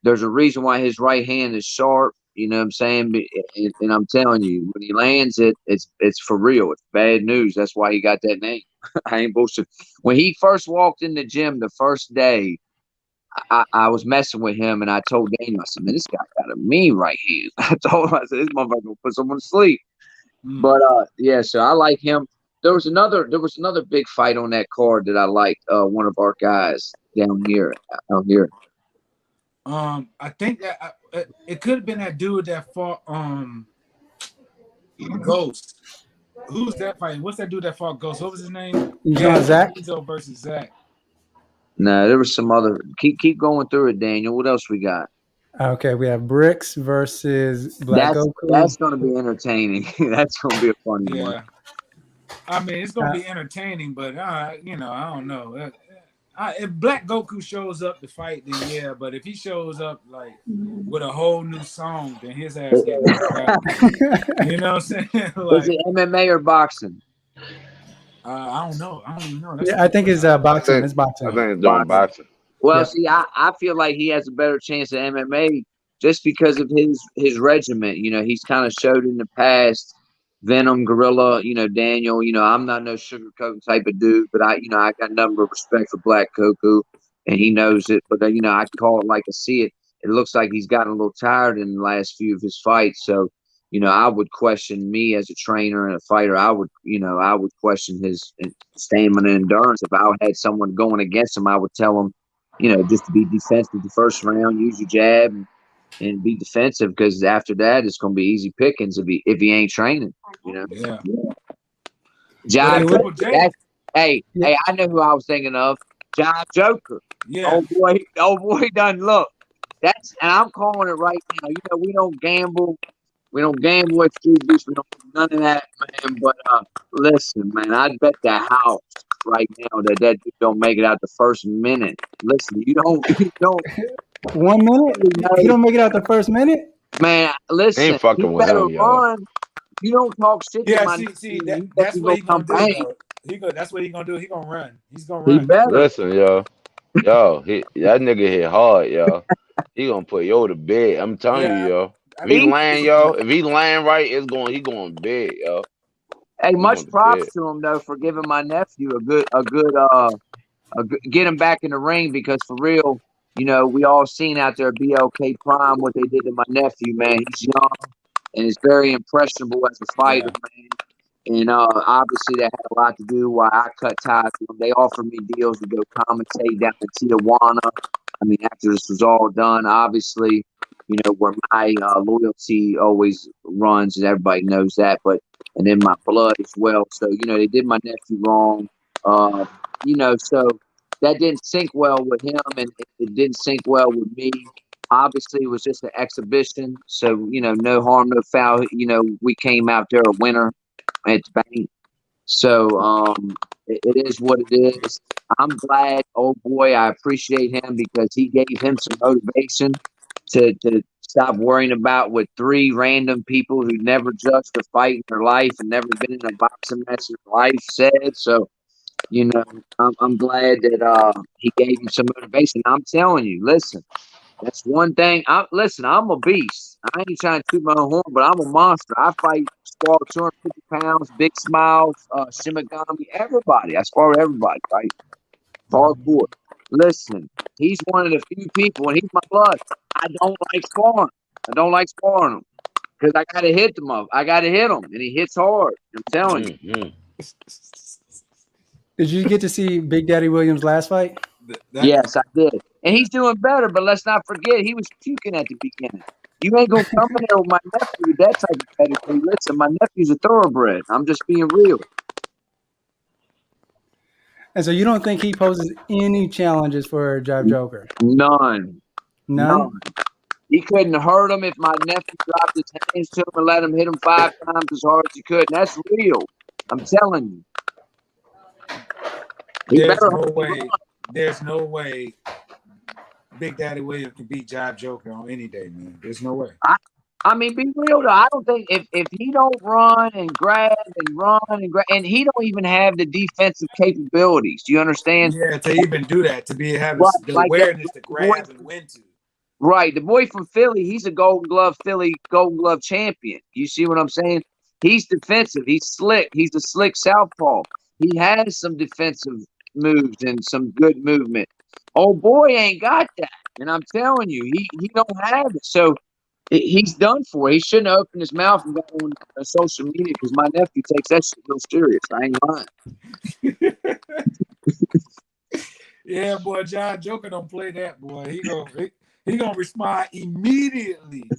There's a reason why his right hand is sharp. You know what I'm saying? And I'm telling you, when he lands it, it's for real. It's bad news. That's why he got that name. I ain't bullshit. When he first walked in the gym the first day, I was messing with him, and I told Daniel, I said, "Man, this guy got a mean right hand." I told him, I said, "This motherfucker gonna put someone to sleep." But yeah, so I like him. There was another big fight on that card that I liked. One of our guys down here. I think that it could have been that dude that fought Ghost. Who's that fighting? What's that dude that fought Ghost? What was his name? You know Zach? Enzo versus Zach. No, there was some other. Keep going through it, Daniel. What else we got? Okay, we have Bricks versus Black Goku. That's going to be entertaining. That's going to be a funny one. Yeah. I mean, it's gonna be entertaining, but I don't know. If Black Goku shows up to fight, then yeah. But if he shows up like with a whole new song, then his ass get knocked out. You know what I'm saying? Is Like, it MMA or boxing? I don't know. I don't even know. That's Yeah, I think it's boxing. It's I boxing. think it's doing boxing. Well, Yep. see, I feel like he has a better chance at MMA just because of his regiment. You know, he's kind of showed in the past Venom, Gorilla, Daniel. I'm not no sugarcoating type of dude, but I got a number of respect for Black Goku, and he knows it. But I call it like I see it. It looks like he's gotten a little tired in the last few of his fights. So, I would question me as a trainer and a fighter. I would question his stamina and endurance. If I had someone going against him, I would tell him, just to be defensive the first round, use your jab and be defensive, because after that it's going to be easy pickings if he ain't training. Yeah. Jive, hey, Yeah. I know who I was thinking of. Jive Joker. Yeah. Oh boy, done look. And I'm calling it right now. We don't gamble. We don't gamble at Streetbeefs. We don't do none of that, man. But listen, man, I'd bet the house right now that dude don't make it out the first minute. Listen, you don't 1 minute? You don't make it out the first minute? Man, listen, Ain't fucking you with better him, y'all. run. You don't talk shit to Yeah, my see, nephew, that's what he's gonna do, bang. though. That's what he's gonna do. He's gonna run. He's gonna He run. better. Listen, yo, that nigga hit hard, yo. He gonna put yo to bed. I'm telling you, Yeah. yo. I If he mean, land, yo, if he land right, he going big, yo. Hey, He much going to props bed. to him though for giving my nephew get him back in the ring, because for real, we all seen out there BLK Prime what they did to my nephew, man. He's young and is very impressionable as a fighter, man. And obviously that had a lot to do why I cut ties with them. They offered me deals to go commentate down in Tijuana. I mean, after this was all done, obviously, where my loyalty always runs, and everybody knows that, and in my blood as well. So, they did my nephew wrong. So that didn't sync well with him, and it didn't sync well with me. Obviously, it was just an exhibition. So, no harm, no foul. We came out there a winner at the bank. So it is what it is. I'm glad, oh boy, I appreciate him because he gave him some motivation to stop worrying about what three random people who never judged a fight in their life and never been in a boxing match in their life said. So, I'm glad that he gave him some motivation. I'm telling you, listen, that's one thing. Listen, I'm a beast. I ain't trying to toot my own horn, but I'm a monster. I fight spar 250 pounds, big smiles, Shimagami, everybody. I spar with everybody, right? Hardcore. Listen, he's one of the few people, and he's my blood. I don't like sparring. I don't like sparring him because I got to hit them up. I got to hit him, and he hits hard. I'm telling you. Mm-hmm. Did you get to see Big Daddy Williams' last fight? Yes, I did. And he's doing better, but let's not forget, he was puking at the beginning. You ain't going to come in there with my nephew with that type of pedigree. Listen, my nephew's a thoroughbred. I'm just being real. And so you don't think he poses any challenges for Jive Joker? None. None? He couldn't hurt him if my nephew dropped his hands to him and let him hit him 5 times as hard as he could. And that's real. I'm telling you. There's no way Big Daddy Williams can beat Jive Joker on any day, man. There's no way. I mean, be real though. I don't think if he don't run and grab and run and grab, and he don't even have the defensive capabilities. Do you understand? Yeah, to even do that, to have the awareness to grab and when to. Right, the boy from Philly, he's a Golden Glove champion. You see what I'm saying? He's defensive. He's slick. He's a slick southpaw. He has some defensive moves and some good movement. Oh boy, ain't got that. And I'm telling you, he don't have it. So he's done for. He shouldn't have opened his mouth and got on social media because my nephew takes that shit real serious. I ain't lying. Yeah, boy, Jive Joker don't play that, boy. He gonna respond immediately.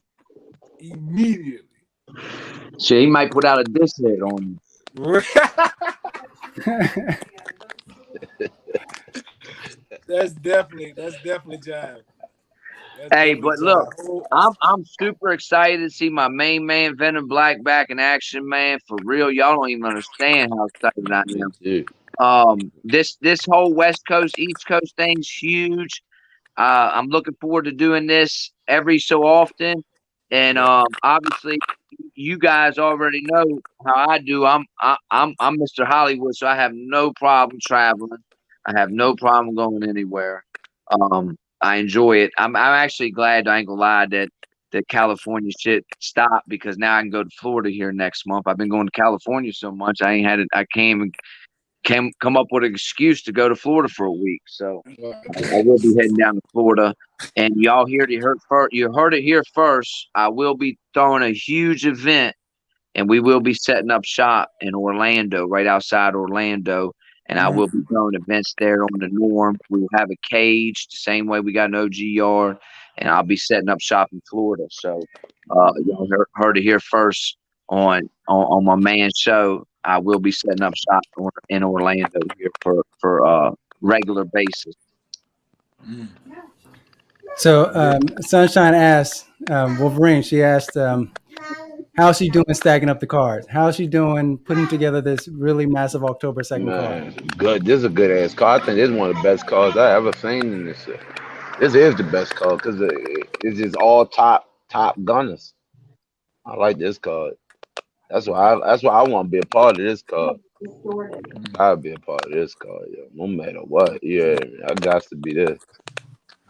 Immediately. Shit, he might put out a diss hit on you. That's definitely Jive. Hey, but look, I'm super excited to see my main man Venom Blacc back in action, man. For real, y'all don't even understand how excited I am. This whole West Coast, East Coast thing's huge. I'm looking forward to doing this every so often. And obviously, you guys already know how I do. I'm Mr. Hollywood, so I have no problem traveling. I have no problem going anywhere. I enjoy it. I'm actually glad. I ain't gonna lie that the California shit stopped, because now I can go to Florida here next month. I've been going to California so much I ain't had it. I came come up with an excuse to go to Florida for a week. So I will be heading down to Florida, and y'all heard it here first. I will be throwing a huge event, and we will be setting up shop in Orlando, right outside Orlando. And I will be throwing events there on the Norm. We will have a cage, the same way we got an OGR, and I'll be setting up shop in Florida. So y'all heard it here first on my man's show. I will be setting up shop in Orlando here for regular basis. So Sunshine asked Wolverine. She asked, "How's she doing stacking up the cards? How's she doing putting together this really massive October 2nd card?" Good. This is a good ass card. I think this is one of the best cards I ever seen in this. This is the best card because it's just all top gunners. I like this card. That's why I want to be a part of this card. I'll be a part of this card, yo. No matter what. Yeah, I got to be this.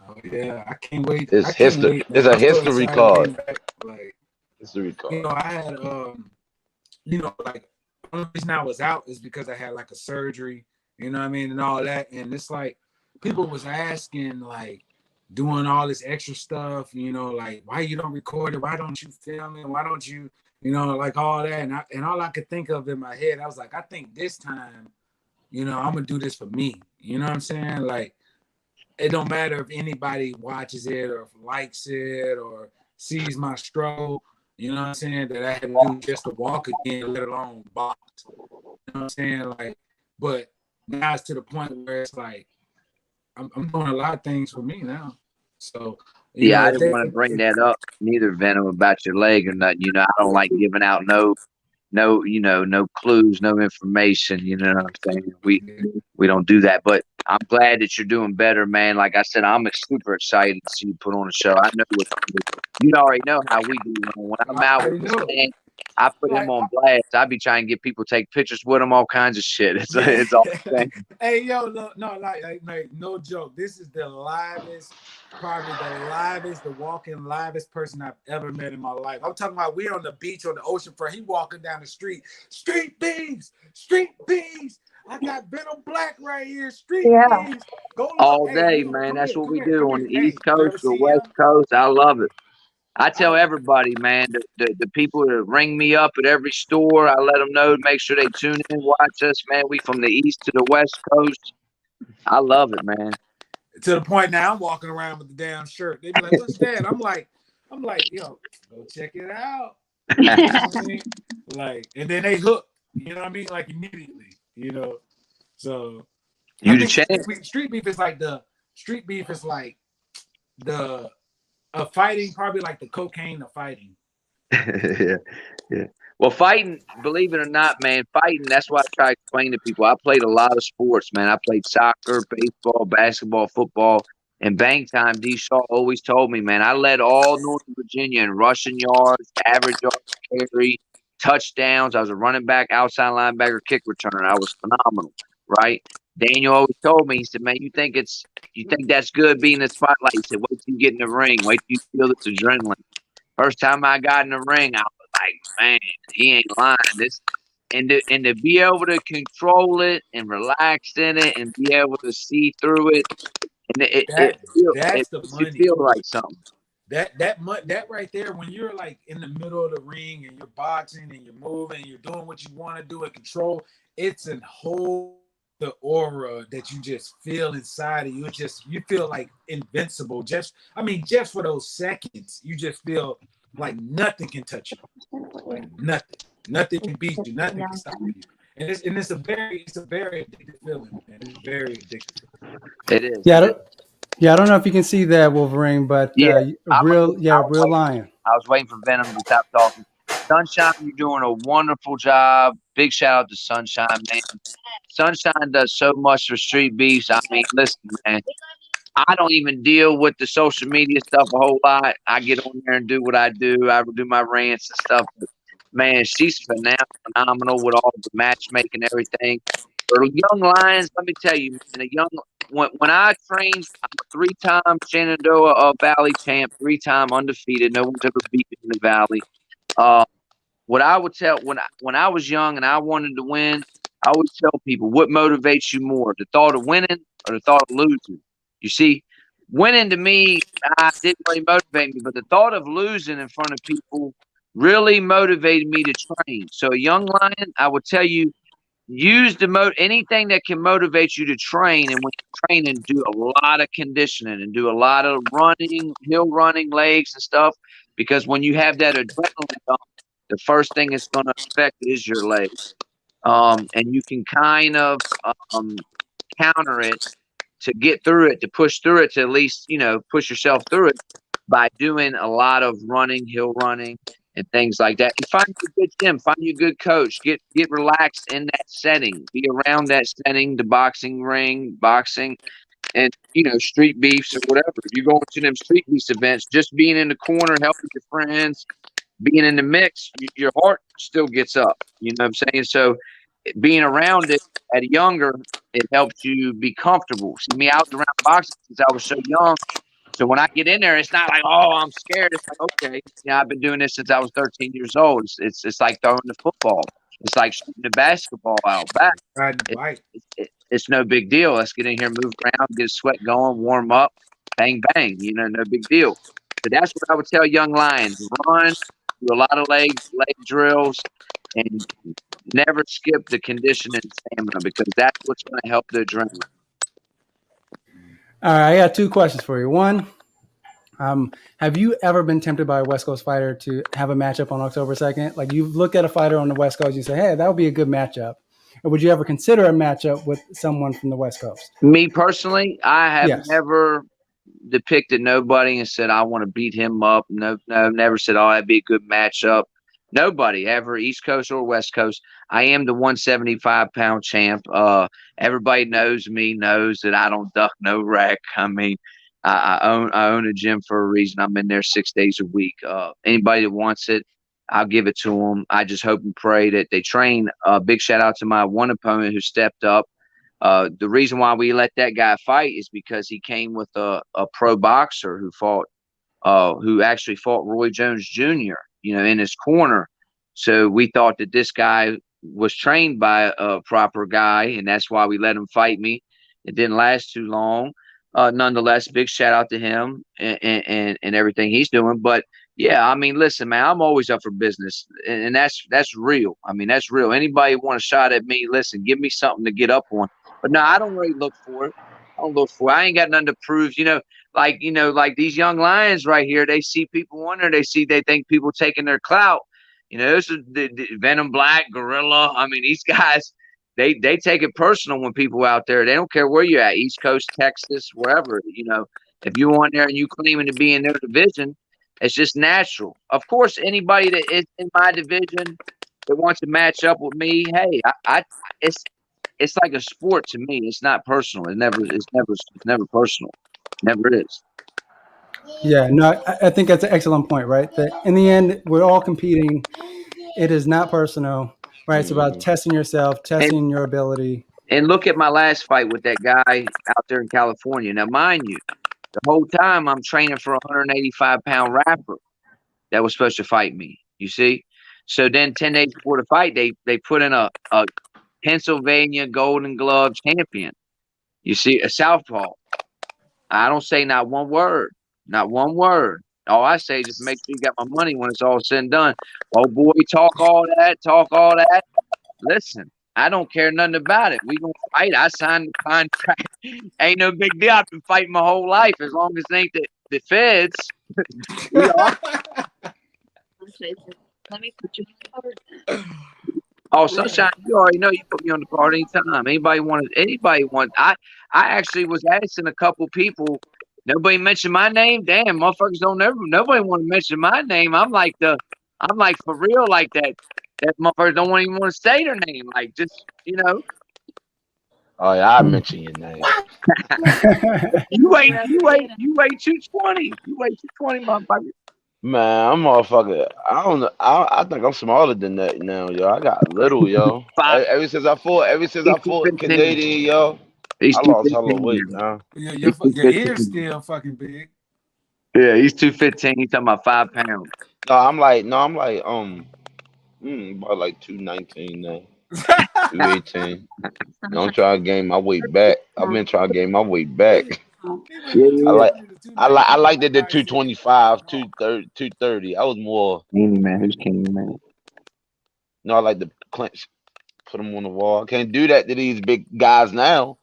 Oh yeah, I can't wait. It's I can't history. wait, It's man. a I'm so history excited card. getting back. Like, History card. you know, I had like the only reason I was out is because I had like a surgery, you know what I mean, and all that. And it's like people was asking, like, doing all this extra stuff, you know, like, why you don't record it? Why don't you film it? Why don't you, you know, like all that? And all I could think of in my head, I was like, I think this time, you know, I'm gonna do this for me. You know what I'm saying? Like, it don't matter if anybody watches it or likes it or sees my struggle. You know what I'm saying? That I had to do just to walk again, let alone box. You know what I'm saying? Like, but now it's to the point where it's like I'm doing a lot of things for me now. So yeah, I didn't want to bring that up neither, Venom, about your leg or nothing. You know, I don't like giving out no clues, no information. You know what I'm saying? We don't do that. But I'm glad that you're doing better, man. Like I said, I'm super excited to see you put on a show. I know you already know how we do. When I'm out with this man, I put him on blast. I be trying to get people to take pictures with him, all kinds of shit. It's all Hey, yo, no, like no joke. This is the livest, probably the livest, the walking livest person I've ever met in my life. I'm talking about we're on the beach on the ocean front. He walking down the street. Streetbeefs. I got Venom Blacc right here. Streetbeefs. Go look. All Hey, day, you know, man. That's what we here, do on the Hey, East Coast or West Coast. I love it. I tell everybody, man, the people that ring me up at every store, I let them know to make sure they tune in, watch us, man. We from the East to the West Coast. I love it, man. To the point now I'm walking around with the damn shirt. They be like, "What's that?" I'm like, yo, go check it out. You know what I mean? Like, and then they hook. You know what I mean? Like immediately. You know, so You I the think champ. street beef is like the fighting, probably like the cocaine of fighting. yeah. Well, fighting, believe it or not, man, fighting, that's why I try to explain to people. I played a lot of sports, man. I played soccer, baseball, basketball, football. And bang time, D. Shaw always told me, man, I led all Northern Virginia in rushing yards, average yards carry, touchdowns. I was a running back, outside linebacker, kick returner. I was phenomenal, right? Daniel always told me, he said, man, you think that's good being in the spotlight? He said, wait till you get in the ring. Wait till you feel this adrenaline. First time I got in the ring, I was like, man, he ain't lying. And to be able to control it and relax in it and be able to see through it, and that's the money. Feel like something. That right there, when you're like in the middle of the ring and you're boxing and you're moving and you're doing what you want to do and control, it's a whole the aura that you just feel inside of you. You feel like invincible. Just for those seconds, you just feel like nothing can touch you. Like nothing can beat you. Nothing can stop you. And it's a very addictive feeling, man. It's very addictive. It is. Yeah, I don't know if you can see that, Wolverine, but real lion. I was waiting for Venom to stop talking. Sunshine, you're doing a wonderful job. Big shout out to Sunshine, man. Sunshine does so much for Streetbeefs. I mean, listen, man. I don't even deal with the social media stuff a whole lot. I get on there and do what I do. I do my rants and stuff. But man, she's phenomenal with all the matchmaking and everything. For young lions, let me tell you, man, when I trained, I'm a 3-time Shenandoah Valley champ, 3-time undefeated. No one's ever beat me in the Valley. What I would tell when I was young and I wanted to win, I always tell people, what motivates you more, the thought of winning or the thought of losing? You see, winning to me, didn't really motivate me, but the thought of losing in front of people really motivated me to train. So a young lion, I would tell you, use anything that can motivate you to train. And when you train, and do a lot of conditioning and do a lot of running, hill running, legs and stuff, because when you have that adrenaline dump, the first thing it's going to affect is your legs. And you can kind of counter it to get through it, to push through it, to at least, push yourself through it by doing a lot of running, hill running, and things like that. And find you a good gym, find you a good coach, get relaxed in that setting, be around that setting, the boxing ring, boxing, and Streetbeefs or whatever. If you go to them Streetbeefs events, just being in the corner, helping your friends, being in the mix, your heart still gets up. You know what I'm saying? So being around it at younger, it helps you be comfortable. See, me, I was around boxing since I was so young. So when I get in there, it's not like, oh, I'm scared. It's like, okay, I've been doing this since I was 13 years old. It's like throwing the football. It's like shooting the basketball out back. Right. It's no big deal. Let's get in here, move around, get a sweat going, warm up, bang, bang. No big deal. But that's what I would tell young lions. Run, do a lot of leg drills, and never skip the conditioning and stamina, because that's what's going to help the adrenaline. All right, I got 2 questions for you. One, have you ever been tempted by a West Coast fighter to have a matchup on October 2nd? Like, you look at a fighter on the West Coast, you say, hey, that would be a good matchup. Or would you ever consider a matchup with someone from the West Coast? Me personally, I have never depicted nobody and said I want to beat him up. No, never said, oh, that'd be a good matchup. Nobody ever, East Coast or West Coast. I am the 175-pound champ. Everybody knows me, knows that I don't duck no wreck. I mean, I own a gym for a reason. I'm in there 6 days a week. Anybody that wants it, I'll give it to them. I just hope and pray that they train. Big shout out to my one opponent who stepped up. The reason why we let that guy fight is because he came with a pro boxer who actually fought Roy Jones Jr., in his corner. So we thought that this guy was trained by a proper guy, and that's why we let him fight me. It didn't last too long. Nonetheless, big shout out to him and everything he's doing. But yeah, I mean, listen, man, I'm always up for business, and that's real. I mean, that's real. Anybody want a shot at me? Listen, give me something to get up on. But no, I don't really look for it. I ain't got nothing to prove. Like these young lions right here, they see people on there. They think people taking their clout. This is the Venom Blacc, Gorilla. I mean, these guys, they take it personal when people out there. They don't care where you're at, East Coast, Texas, wherever. If you on there and you claiming to be in their division, it's just natural. Of course, anybody that is in my division that wants to match up with me, hey, it's like a sport to me. It's not personal. It's never personal. Never is. Yeah, no, I think that's an excellent point, right? That in the end, we're all competing. It is not personal, right? It's about testing yourself, testing your ability. And look at my last fight with that guy out there in California. Now, mind you, the whole time I'm training for a 185-pound rapper that was supposed to fight me. You see? So then 10 days before the fight, they put in a Pennsylvania Golden Glove champion. You see, a southpaw. I don't say not one word. Not one word. All I say is just make sure you got my money when it's all said and done. Oh, boy, talk all that. Listen, I don't care nothing about it. We going to fight. I signed the contract. Ain't no big deal. I've been fighting my whole life. As long as it ain't the feds. Let me put you on the card. Oh, Sunshine, you already know you put me on the card anytime. Anybody want? I actually was asking a couple people. Nobody mentioned my name. Damn, motherfuckers don't ever. Nobody want to mention my name. I'm like the I'm like, for real, like that motherfucker don't even want to say their name. Like, just, Oh yeah, I mention your name. you weigh 220. You weigh 220, motherfucker. Man, I'm motherfucker. I don't know. I think I'm smaller than that now, yo. I got little, yo. Five. Ever since He's I fought 215. Canadian, yo, He's I lost hella 215 weight, now. man. Your, He's your ear's 215. still fucking big. Yeah, he's 215. He's talking about 5 pounds. No, I'm like, about like 219 now, 218. No, I'm trying to gain my weight back. I've been trying to gain my weight back. He went Yeah, from I yeah. like, 220 to I 219. liked That it at guy said he was fucking 225, raw. 230, 230. I was more, King, man. Who's king, man? I like to clench, put them on the wall. I can't do that to these big guys now.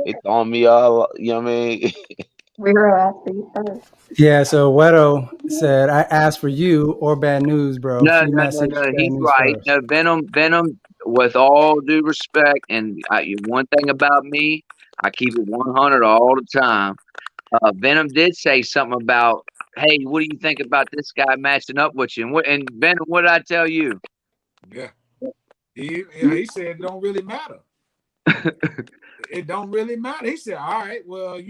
They throwing me all, you know what I mean? We were after you first. Yeah, so Wedo said, I asked for you or bad news, bro. No, She no, no, messaged no. bad He's news right. first. No, Venom. With all due respect, and one thing about me, I keep it 100 all the time. Venom did say something about, hey, what do you think about this guy matching up with you? And Venom, what did I tell you? Yeah. He said it don't really matter. It don't really matter. He said, all right, well,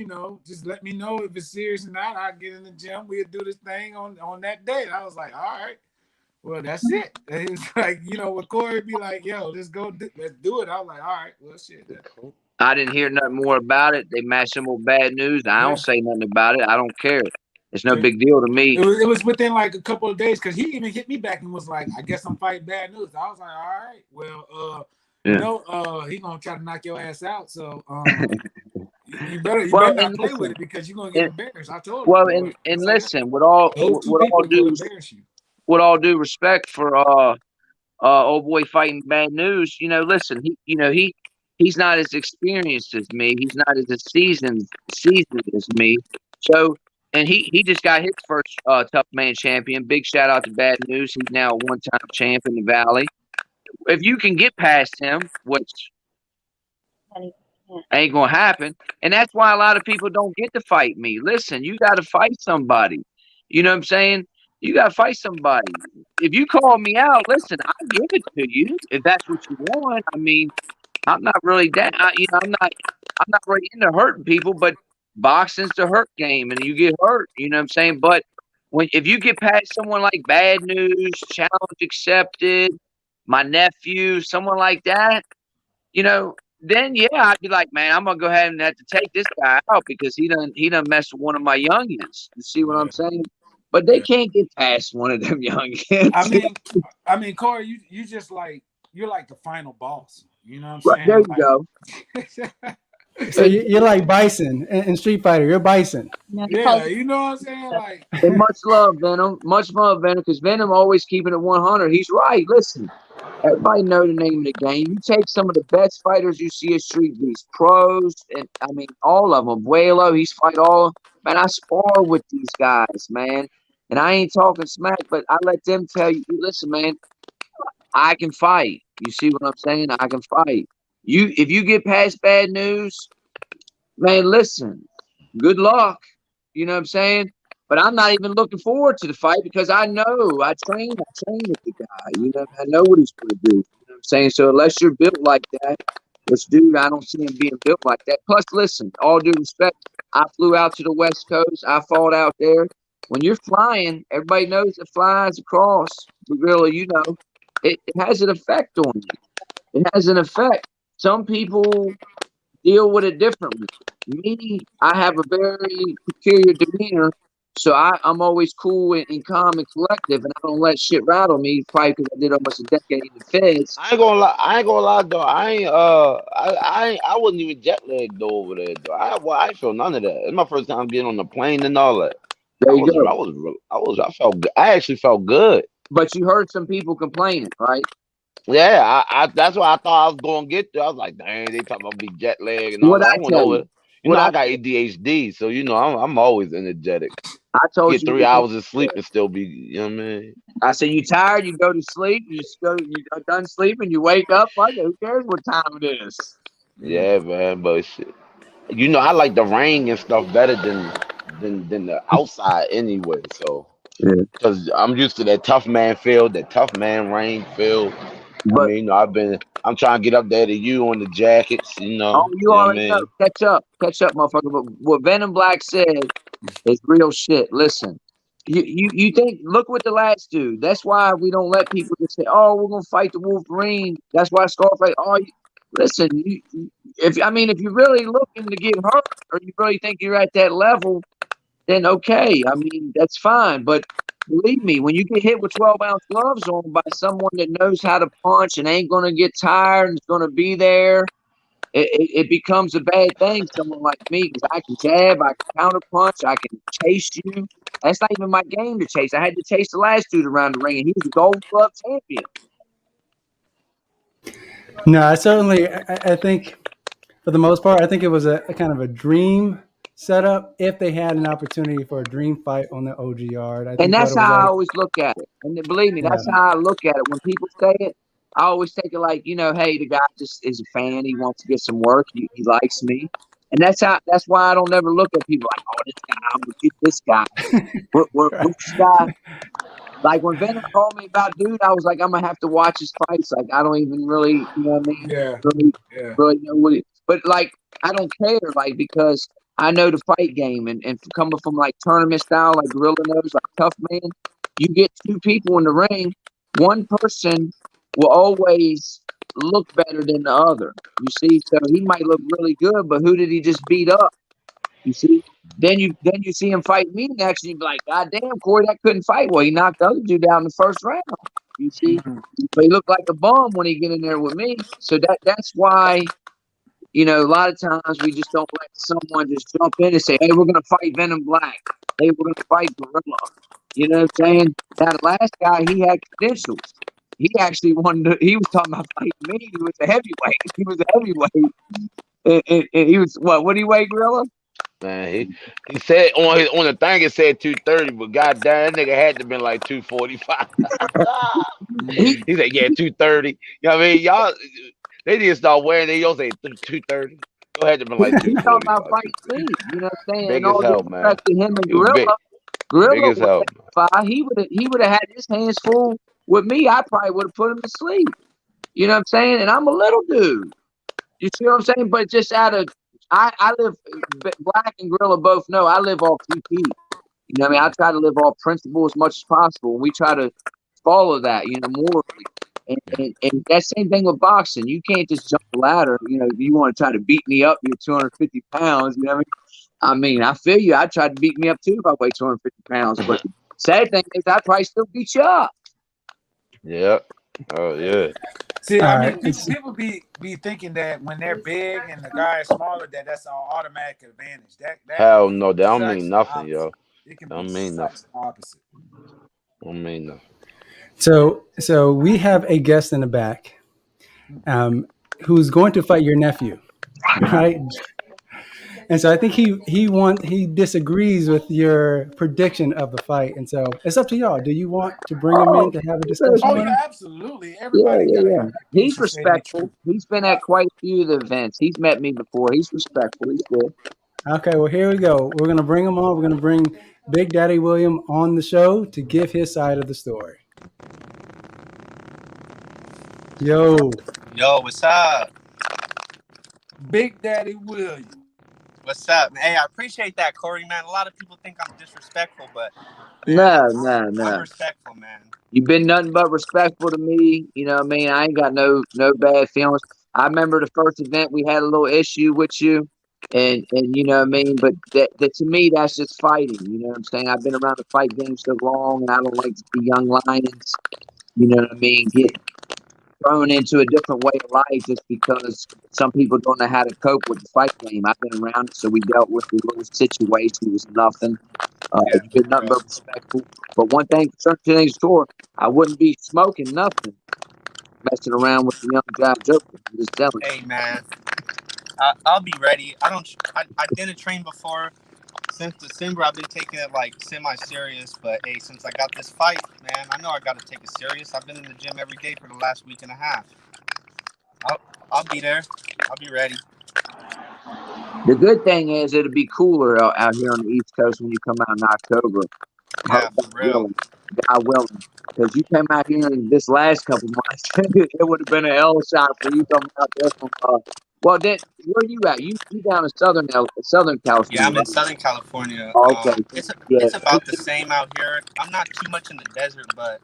just let me know if it's serious or not. I'll get in the gym. We'll do this thing on that day. And I was like, all right, well, that's it. And it's like, with Corey be like, yo, let's go, let's do it. I was like, all right, well, shit. I didn't hear nothing more about it. They matched him with bad news. I don't say nothing about it. I don't care. It's no big deal to me. It was within like a couple of days because he even hit me back and was like, I guess I'm fighting bad news. I was like, all right, well, he gonna try to knock your ass out. So you better not play with it because you're gonna get embarrassed. I told him. Well, and listen, with all due respect for old boy fighting bad news, listen, he's not as experienced as me. He's not as seasoned as me. So, and he just got his first tough man champion. Big shout out to Bad News. He's now a one-time champ in the Valley. If you can get past him, which ain't gonna happen, and that's why a lot of people don't get to fight me. Listen, you got to fight somebody. You know what I'm saying? You got to fight somebody. If you call me out, listen, I'll give it to you if that's what you want. I mean, I'm not really that. I'm not really into hurting people, but boxing's the hurt game, and you get hurt. You know what I'm saying? But if you get past someone like Bad News, Challenge Accepted, my nephew, someone like that, then yeah, I'd be like, man, I'm gonna go ahead and have to take this guy out because he done messed with one of my youngins. You see what I'm saying? But they can't get past one of them youngins. I mean, Corey, you just like you're like the final boss. You know what I'm saying? There you go. So you're like Bison in Street Fighter. You're Bison. Yeah, you know what I'm saying? Like, and much love, Venom. Much love, Venom, because Venom always keeping it 100. He's right. Listen, everybody know the name of the game. You take some of the best fighters you see at Streetbeefs, pros, and I mean all of them. Buelo, he's fight all. Man, I spar with these guys, man, and I ain't talking smack, but I let them tell you, listen, man, I can fight. You see what I'm saying? I can fight. If you get past Bad News, man, listen, good luck. You know what I'm saying? But I'm not even looking forward to the fight because I know I train with the guy. I know what he's going to do. You know what I'm saying? So unless you're built like that, which dude, I don't see him being built like that. Plus, listen, all due respect, I flew out to the West Coast. I fought out there. When you're flying, everybody knows it flies across. Really, it has an effect on you. It has an effect. Some people deal with it differently. Me, I have a very peculiar demeanor, so I'm always cool and calm and collective, and I don't let shit rattle me. Probably because I did almost a decade in the feds. I ain't gonna lie though. I wasn't even jet lagged though over there though. I ain't feel none of that. It's my first time getting on the plane and all that. There you go. I felt good. I actually felt good. But you heard some people complaining, right? Yeah, I that's why I thought I was gonna get there. I was like, dang, they talking about be jet lag and all What that. I I went tell over. you? I got ADHD, so I'm always energetic. I told Get you 3 hours of sleep and still be, you know what I mean? I said, you tired, you go to sleep, you are done sleeping, you wake up, fuck it, who cares what time it is? Yeah, man, but shit. I like the rain and stuff better than the outside anyway. So because I'm used to that tough man feel, that tough man rain feel. I But mean, I'm trying to get up there to you on the jackets, you you know what I already know. mean? Catch up, motherfucker. But what Venom Blacc said is real shit. Listen, you think? Look what the lads do. That's why we don't let people just say, "Oh, we're gonna fight the Wolverine." That's why Scarface. Listen. If you're really looking to get hurt, or you really think you're at that level, then okay. I mean, that's fine. But believe me, when you get hit with 12-ounce gloves on by someone that knows how to punch and ain't gonna get tired and is gonna be there, it becomes a bad thing. Someone like me, because I can jab, I can counter punch, I can chase you. That's not even my game to chase. I had to chase the last dude around the ring, and he was a Gold Glove champion. No, I think for the most part, I think it was a kind of a dream setup if they had an opportunity for a dream fight on the OG yard. I And think that's what it was how I like. always look at it. And then, believe me, Yeah. that's how I look at it. When people say it, I always take it like, hey, the guy just is a fan. He wants to get some work. He likes me. And that's why I don't ever look at people like, oh, this guy, I'm gonna get this guy. Which guy? Like when Venom called me about dude, I was like, I'm gonna have to watch his fights. Like I don't even really, you know what I mean? Yeah. Really, really know what it. But like I don't care, like because I know the fight game, and coming from like tournament style, like Gorilla knows, like Tough Man, you get two people in the ring, one person will always look better than the other. You see, so he might look really good, but who did he just beat up? You see, then you see him fight me next, and you be like, God damn, Corey, that couldn't fight. Well, he knocked the other dude down in the first round. You see, but he looked like a bum when he get in there with me. So that's why, a lot of times we just don't let someone just jump in and say, hey, we're gonna fight Venom Blacc. Hey, we're gonna fight Gorilla. You know what I'm saying? Now the last guy, he had credentials. He actually wanted to, he was talking about fighting me. He was a heavyweight. He was a heavyweight. And he was what do you weigh, Gorilla? Man, he said on the thing it said 230, but goddamn, that nigga had to been like 245. He He said, yeah, 230. You know what I mean? Y'all, they need to start wearing. They all say 230. Go ahead to been like He talking about 245. fighting me, you know what I'm saying? And Big as all due hell, man. respect to him and He was big, big Gorilla as would hell. testify. He would have had his hands full with me. I probably would have put him to sleep. You know what I'm saying? And I'm a little dude. You see what I'm saying? But just I live, Black and Gorilla both know I live off GP. You know what I mean? I try to live off principle as much as possible. We try to follow that, morally. And that same thing with boxing. You can't just jump the ladder. If you want to try to beat me up, you're 250 pounds. You know what I mean? I feel you. I tried to beat me up too if I weigh 250 pounds. But the sad thing is, I'd probably still beat you up. Yeah. Oh yeah. See, All I right. mean, people be thinking that when they're big and the guy is smaller, that's an automatic advantage. That Hell can be no, that don't such mean the nothing, opposite. yo. It can That be don't mean such nothing. the opposite. Don't mean nothing. So we have a guest in the back, who's going to fight your nephew, right? And so I think he disagrees with your prediction of the fight, and so it's up to y'all. Do you want to bring him in Oh, to have a discussion Oh with yeah, him? absolutely. yeah, Everybody yeah, got yeah. a piece He's to say their respectful. truth. He's been at quite a few of the events. He's met me before. He's respectful. He's good. Okay, well here we go. We're gonna bring him on. We're gonna bring Big Daddy William on the show to give his side of the story. Yo, Yo, what's up? Big Daddy William. What's up? Hey, I appreciate that, Corey, man. A lot of people think I'm disrespectful, but man, I'm No. respectful, man. You've been nothing but respectful to me. You know what I mean? I ain't got no bad feelings. I remember the first event we had a little issue with you, and you know what I mean. But that to me, that's just fighting. You know what I'm saying? I've been around the fight game so long, and I don't like to see young lions. You know what I mean? Get thrown into a different way of life just because some people don't know how to cope with the fight game. I've been around it, so we dealt with the little situation. It was nothing. Yeah. You've been nothing but respectful. But one thing, certain things sure, I wouldn't be smoking nothing, messing around with the young Jive Joker. I'm just telling you. Hey, man, I'll be ready. I didn't train before. Since December, I've been taking it like semi-serious. But hey, since I got this fight, man, I know I got to take it serious. I've been in the gym every day for the last week and a half. I'll be there. I'll be ready. The good thing is it'll be cooler out here on the East Coast when you come out in October. Yeah, for real. God willing. Because you came out here in this last couple months, it would have been an L shot for you coming out there from. Well, then where you at? You down in Southern Yeah, California, I'm in right? Southern California. Okay. Yeah, It's about the same out here. I'm not too much in the desert, but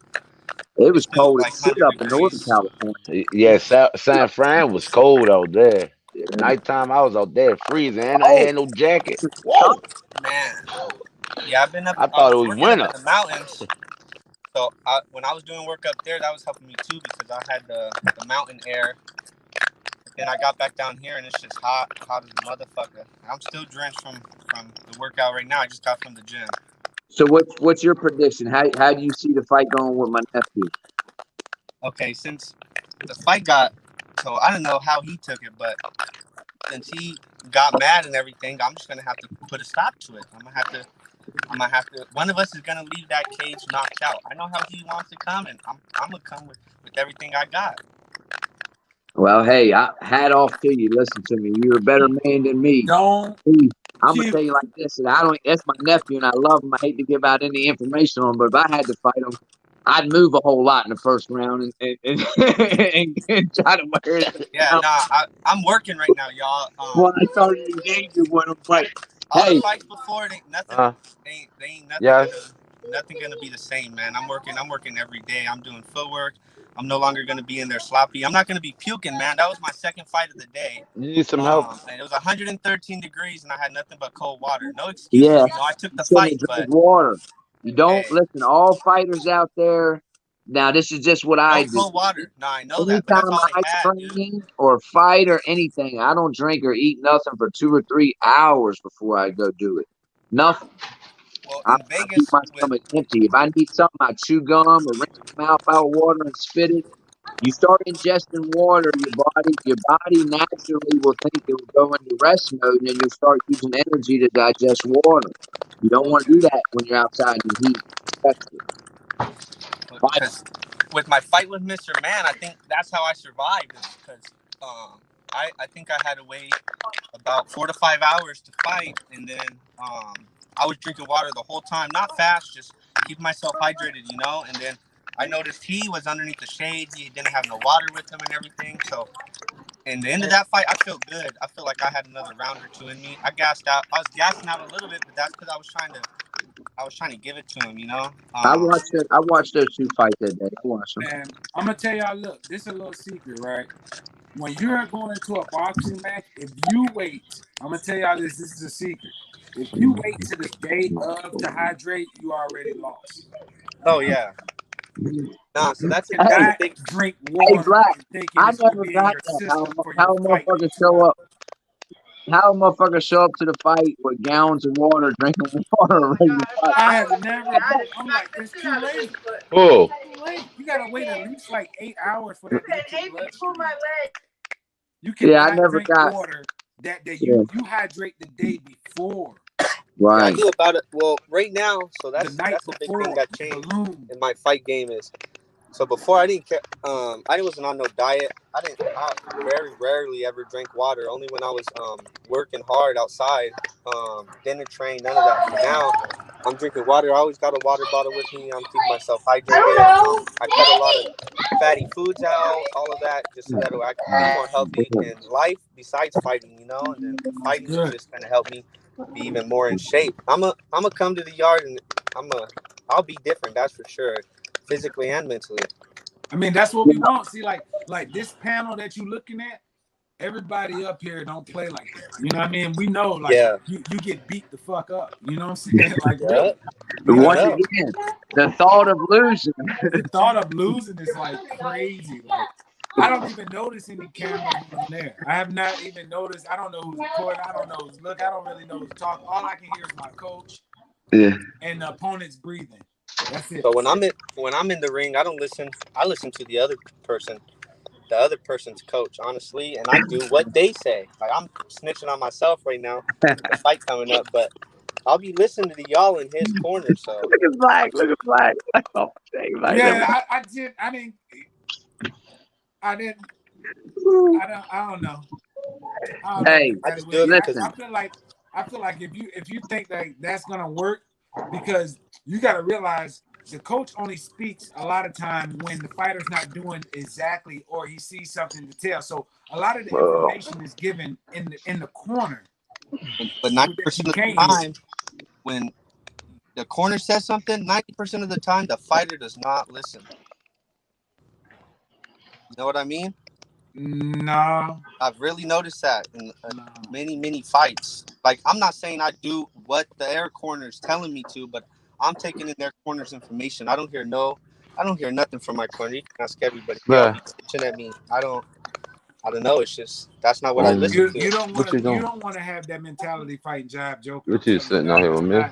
it it's was still cold like as shit 100 up in Northern degrees. California. Yeah, San Fran was cold out there. Yeah. Nighttime, I was out there freezing, and I Oh, had no jacket. huh? Whoa! Man, yeah, I I thought it was was working up in winter. the mountains. So when I was doing work up there, that was helping me too because I had the mountain air. Then I got back down here and it's just hot as a motherfucker. I'm still drenched from the workout right now. I just got from the gym. So what's your prediction? How do you see the fight going with my nephew? Okay, since the fight got, so I don't know how he took it, but since he got mad and everything, I'm just gonna have to put a stop to it. I'm gonna have to. One of us is gonna leave that cage knocked out. I know how he wants to come, and I'm gonna come with everything I got. Well, hey, hat off to you. Listen to me. You're a better man than me. Don't I'm gonna keep. tell you like this, and I don't. That's my nephew, and I love him. I hate to give out any information on him, but if I had to fight him, I'd move a whole lot in the first round and try to wear it Yeah, down. nah, I'm working right now, y'all. When I started engaging with him, but All the hey, fights before, they ain't nothing. Uh, They ain't nothing yes. gonna be the same, man. I'm working every day. I'm doing footwork. I'm no longer gonna be in there sloppy. I'm not gonna be puking, man. That was my second fight of the day. You need some help. And it was 113 degrees, and I had nothing but cold water. No excuses, yeah, you know. I took you the shouldn't fight, have drank but water. You don't hey, listen. All fighters out there. Now, this is just what I no do. cold water. Nah, I know that, but that's Anytime all I I had, dude. train or fight or anything, I don't drink or eat nothing for 2 or 3 hours before I go do it. Nothing. Well, I in keep Vegas, my with stomach empty. If I need something, I chew gum or rinse my mouth out with water and spit it. You start ingesting water, your body naturally will think it will go into rest mode, and then you'll start using energy to digest water. You don't want to do okay, that when you're outside in the heat, especially. Fight. because with my fight with Mr. Man, I think that's how I survived. Because I think I had to wait about 4 to 5 hours to fight, and then I was drinking water the whole time, not fast, just keep myself hydrated, you know. And then I noticed he was underneath the shade. He didn't have no water with him and everything. So in the end of that fight, I felt good. I feel like I had another round or two in me. I gassed out. I was gassing out a little bit, but that's because I was trying to give it to him, you know. I watched it. I watched those 2 fights that day. I watched them. And I'm gonna tell y'all, look, this is a little secret, right? When you're going into a boxing match, if you wait, I'm gonna tell y'all this. This is a secret. If you wait to the day of to hydrate, you already lost. Oh yeah. Nah, so You Hey, cannot the thing. drink hey, water Black. and thinking I it's gonna never be in got your that. system for How your a fight. motherfucker show up? How a motherfucker show up to the fight with gallons of water, drinking water, ready to fight? I have never. I'm like, it's too late. Oh, Too late. You gotta wait at least like 8 hours for that to hit your bloodstream. You Yeah, I cannot never drink got. water that day. Yeah, You hydrate the day before, Yeah, I right. knew about it. Well, right now, so the night that's a big thing before. that The changed balloon. in my fight game is. So before I didn't care. I wasn't on no diet. I very rarely ever drank water. Only when I was working hard outside. Didn't train, none of that. But now I'm drinking water. I always got a water bottle with me. I'm keeping myself hydrated. I cut a lot of fatty foods out, all of that, just so that I can be more healthy in life besides fighting, you know. And then That's fighting is good. just gonna help me be even more in shape. I'm a come to the yard and I'll be different. That's for sure, physically and mentally. I mean, that's what we want. See, like this panel that you looking at, everybody up here don't play like that. You know what I mean? We know like Yeah, you get beat the fuck up. You know what I'm saying? Like yeah, really. But I Because once know. again, the thought of losing. the thought of losing is like crazy. Like I don't even notice any cameras when I'm there. I have not even noticed. I don't know who's recording. I don't know who's look. I don't really know who's talking. All I can hear is my coach Yeah. and the opponent's breathing. That's it. So when I'm in the ring, I don't listen. I listen to the other person's coach, honestly, and I do what they say. Like I'm snitching on myself right now. The fight coming up, but I'll be listening to y'all in his corner. So Look at Black. Look at Black. Oh, dang, Black. Yeah, I don't know. I don't know, Hey, Big I Daddy just do Willie. it because listen. I feel like if you think that that's gonna work, because you got to realize the coach only speaks a lot of time when the fighter's not doing exactly or he sees something to tell. So a lot of the information is given in the corner. But 90% of the time, when the corner says something, 90% of the time the fighter does not listen. You know what I mean? No. I've really noticed that in many fights. Like, I'm not saying I do what the air corner is telling me to, but I'm taking in their corner's information. I don't hear nothing from my corner. You can ask everybody. They'll be bitching at me. I don't know. It's just that's not what I listen to. You don't want to have that mentality fighting Jive Joker. What you sitting out here with me?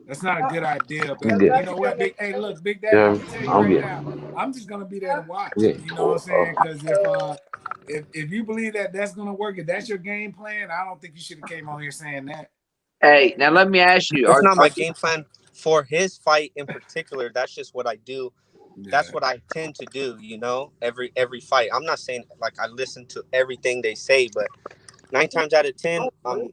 That's not a good idea. But you know what, hey, look, Big Daddy, I'm gonna tell you right now, I'm just gonna be there to watch. You know what I'm saying? Because if you believe that that's gonna work, if that's your game plan, I don't think you should have came on here saying that. Hey, now let me ask you. It's not my game plan for his fight in particular. That's just what I do. Yeah. That's what I tend to do, you know, every fight. I'm not saying like I listen to everything they say, but 9 times out of 10, I'm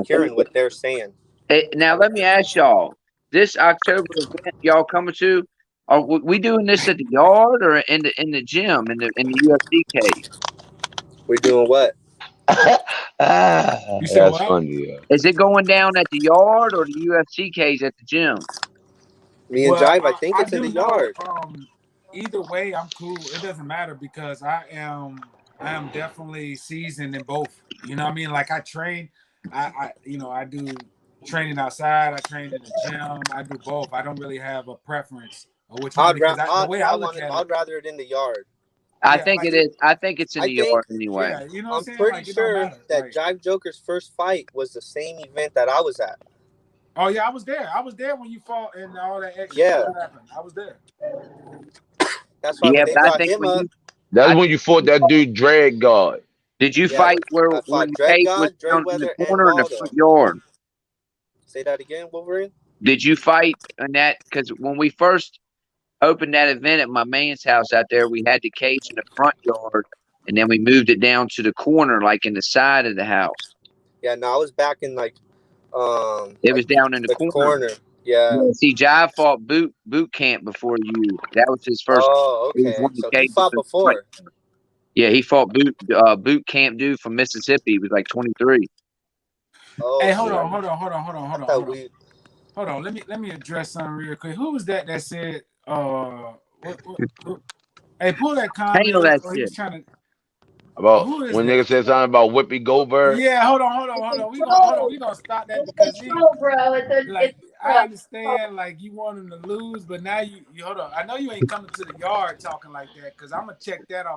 hearing what they're saying. Hey, now let me ask y'all: this October event y'all coming to? Are we doing this at the yard or in the gym in the UFC cage? We're doing what? You said what? Funny, yeah. Is it going down at the yard or the UFC cage at the gym? Me and Jive, I think it's in the yard. Either way, I'm cool. It doesn't matter because I am definitely seasoned in both. You know what I mean? Like I train, I do training outside. I train in the gym. I do both. I don't really have a preference of which one. I'd rather it in the yard. I think it is. I think it's in the yard anyway. Yeah, you know what I'm saying? Pretty sure that Jive Joker's first fight was the same event that I was at. Oh yeah, I was there. I was there when you fought and all that extra stuff happened. I was there. That's why when they brought him up. That's when you fought that dude Dread God. Did you fight where the cage was down in the corner in the front yard? Say that again, Wolverine. Did you fight on that? Because when we first opened that event at my man's house out there, we had the cage in the front yard, and then we moved it down to the corner, like in the side of the house. Yeah, no, I was back in like it was down in the corner. Yeah. See, Jive fought boot camp before you. That was his first. Oh, okay. So he fought before. Yeah, he fought boot camp dude from Mississippi. He was like 23. Oh, hey, hold on. Hold on. Let me address something real quick. Who was that said? Hey, pull that comment. Handle that shit. About when nigga said something about Whoopi Goldberg. Yeah, hold on. We gonna stop that because I understand like you want him to lose, but now you hold on. I know you ain't coming to the yard talking like that because I'm gonna check that off.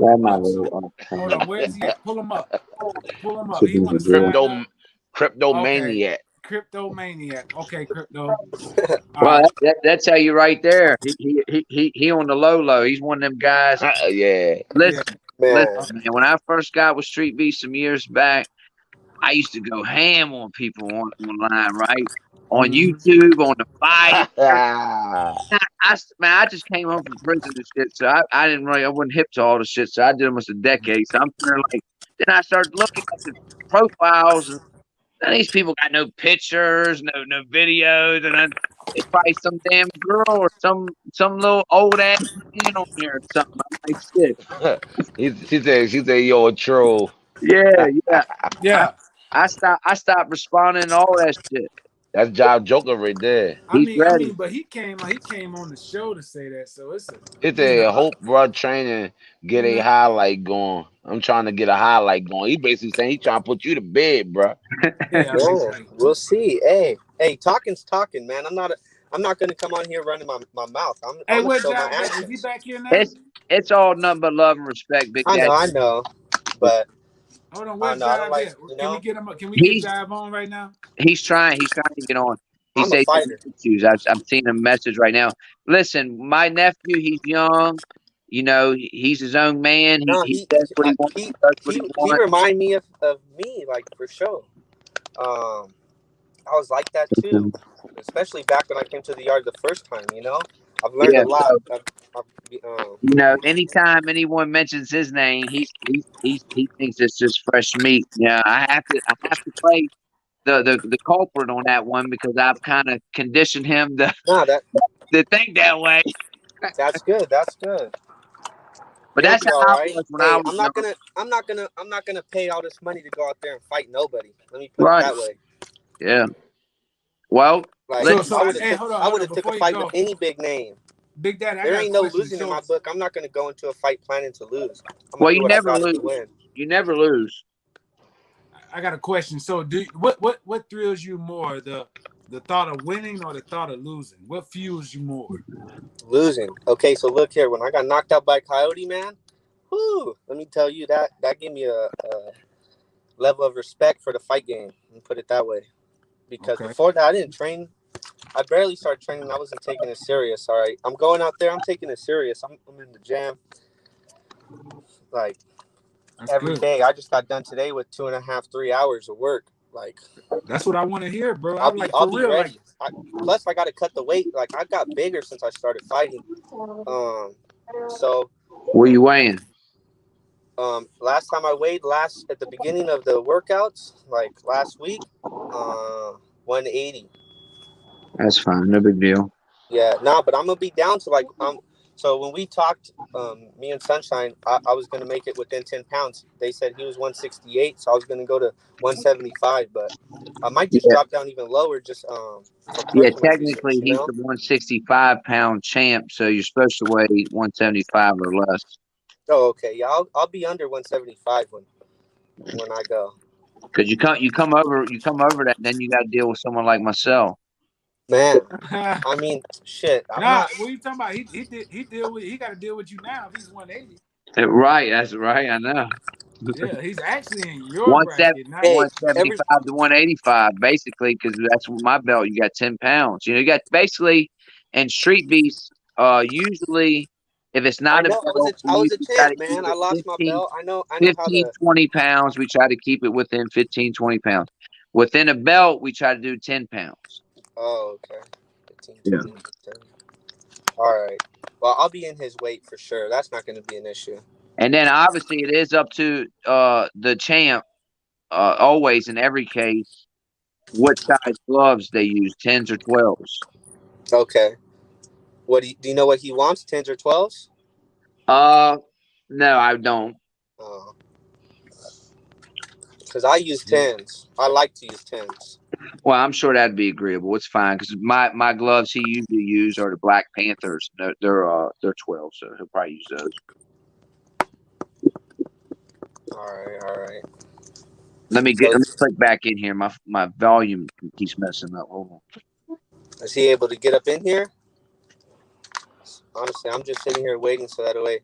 Hold on, where's he at? Pull him up. He want to Cryptomaniac. Cryptomaniac. Okay, Crypto. Well, that's how you right there. He on the low. He's one of them guys. Yeah. Listen, man. When I first got with Streetbeefs some years back, I used to go ham on people online, right? On YouTube, on the fight. I just came home from prison and shit, so I wasn't hip to all the shit, so I did almost a decade. So I'm there like, then I started looking at the profiles, and none of these people got no pictures, no videos, and it's probably some damn girl or some little old ass man on here or something. I'm like, shit. She said, you're a troll. Yeah. I stopped responding to all that shit. That's Jive Joker right there. I mean, but he came on the show to say that, so it's a hope, bro. Training, get a highlight going. I'm trying to get a highlight going. He basically saying he trying to put you to bed, bro. We'll see. Hey, talking's talking, man. I'm not gonna come on here running my mouth. I'm gonna show my action. Is he back here now? It's all nothing but love and respect, Big Daddy. I know, but. Hold on, where's Jive? Can we get him? Can we get Jive on right now? He's trying to get on. He says I'm seeing a message right now. Listen, my nephew, he's young. You know, he's his own man. He does what he wants. He remind me of me, like for sure. I was like that too, especially back when I came to the yard the first time. You know, I've learned a lot. You know, anytime anyone mentions his name, he thinks it's just fresh meat. Yeah, I have to play the culprit on that one because I've kind of conditioned him to think that way. That's good. That's good. But You'll that's be how all I right. was when Hey, I was young. I'm not gonna pay all this money to go out there and fight nobody. Let me put Right. it that way. Yeah. Well, Like So, I would hey, have hold took before a you fight go, with any big name. Big Daddy, I There got a ain't no question. losing in So, my book. I'm not gonna go into a fight planning to lose. I'm well, gonna do you what I never gotta lose. to win. You never lose. I got a question. So, what thrills you more, the thought of winning or the thought of losing? What fuels you more? Losing. Okay, so look here. When I got knocked out by Coyote, man, whoo, let me tell you that gave me a level of respect for the fight game. Let me put it that way. Because before that, I didn't train. I barely started training. I wasn't taking it serious. All right, I'm going out there. I'm taking it serious. I'm in the gym, like every day. I just got done today with 2.5, 3 hours of work. Like that's what I want to hear, bro. I'll be ready. Plus, I got to cut the weight. Like I got bigger since I started fighting. So. What are you weighing? Last time I weighed at the beginning of the workouts, like last week, 180. That's fine, no big deal. Yeah, but I'm gonna be down to like So when we talked, me and Sunshine, I was gonna make it within 10 pounds. They said he was 168, so I was gonna go to 175, but I might just drop down even lower, just for technically reasons, he's the 165-pound champ, so you're supposed to weigh 175 or less. Oh, okay. Yeah, I'll be under 175 when I go. Because you come over that, then you got to deal with someone like myself. Man, I mean, shit. What are you talking about? He got to deal with you now if he's 180. Right, that's right. I know. Yeah, he's actually in your bracket. 175 to 185, basically, because that's my belt. You got 10 pounds. You got basically, and Streetbeefs, usually, if it's not I was a champ, man. I lost 15, my belt. I know 15, 20 pounds. We try to keep it within 15, 20 pounds. Within a belt, we try to do 10 pounds. Oh, okay. 15, 20, 30. All right. Well, I'll be in his weight for sure. That's not going to be an issue. And then obviously it is up to the champ, always in every case, what size gloves they use, 10s or 12s. Okay. Do you know what he wants, 10s or 12s? No, I don't. Oh. Because I use 10s. I like to use 10s. Well, I'm sure that'd be agreeable. It's fine because my gloves he usually use are the Black Panthers. They're 12, so he'll probably use those. All right. Let me click back in here. My volume keeps messing up. Hold on. Is he able to get up in here? Honestly, I'm just sitting here waiting so that way.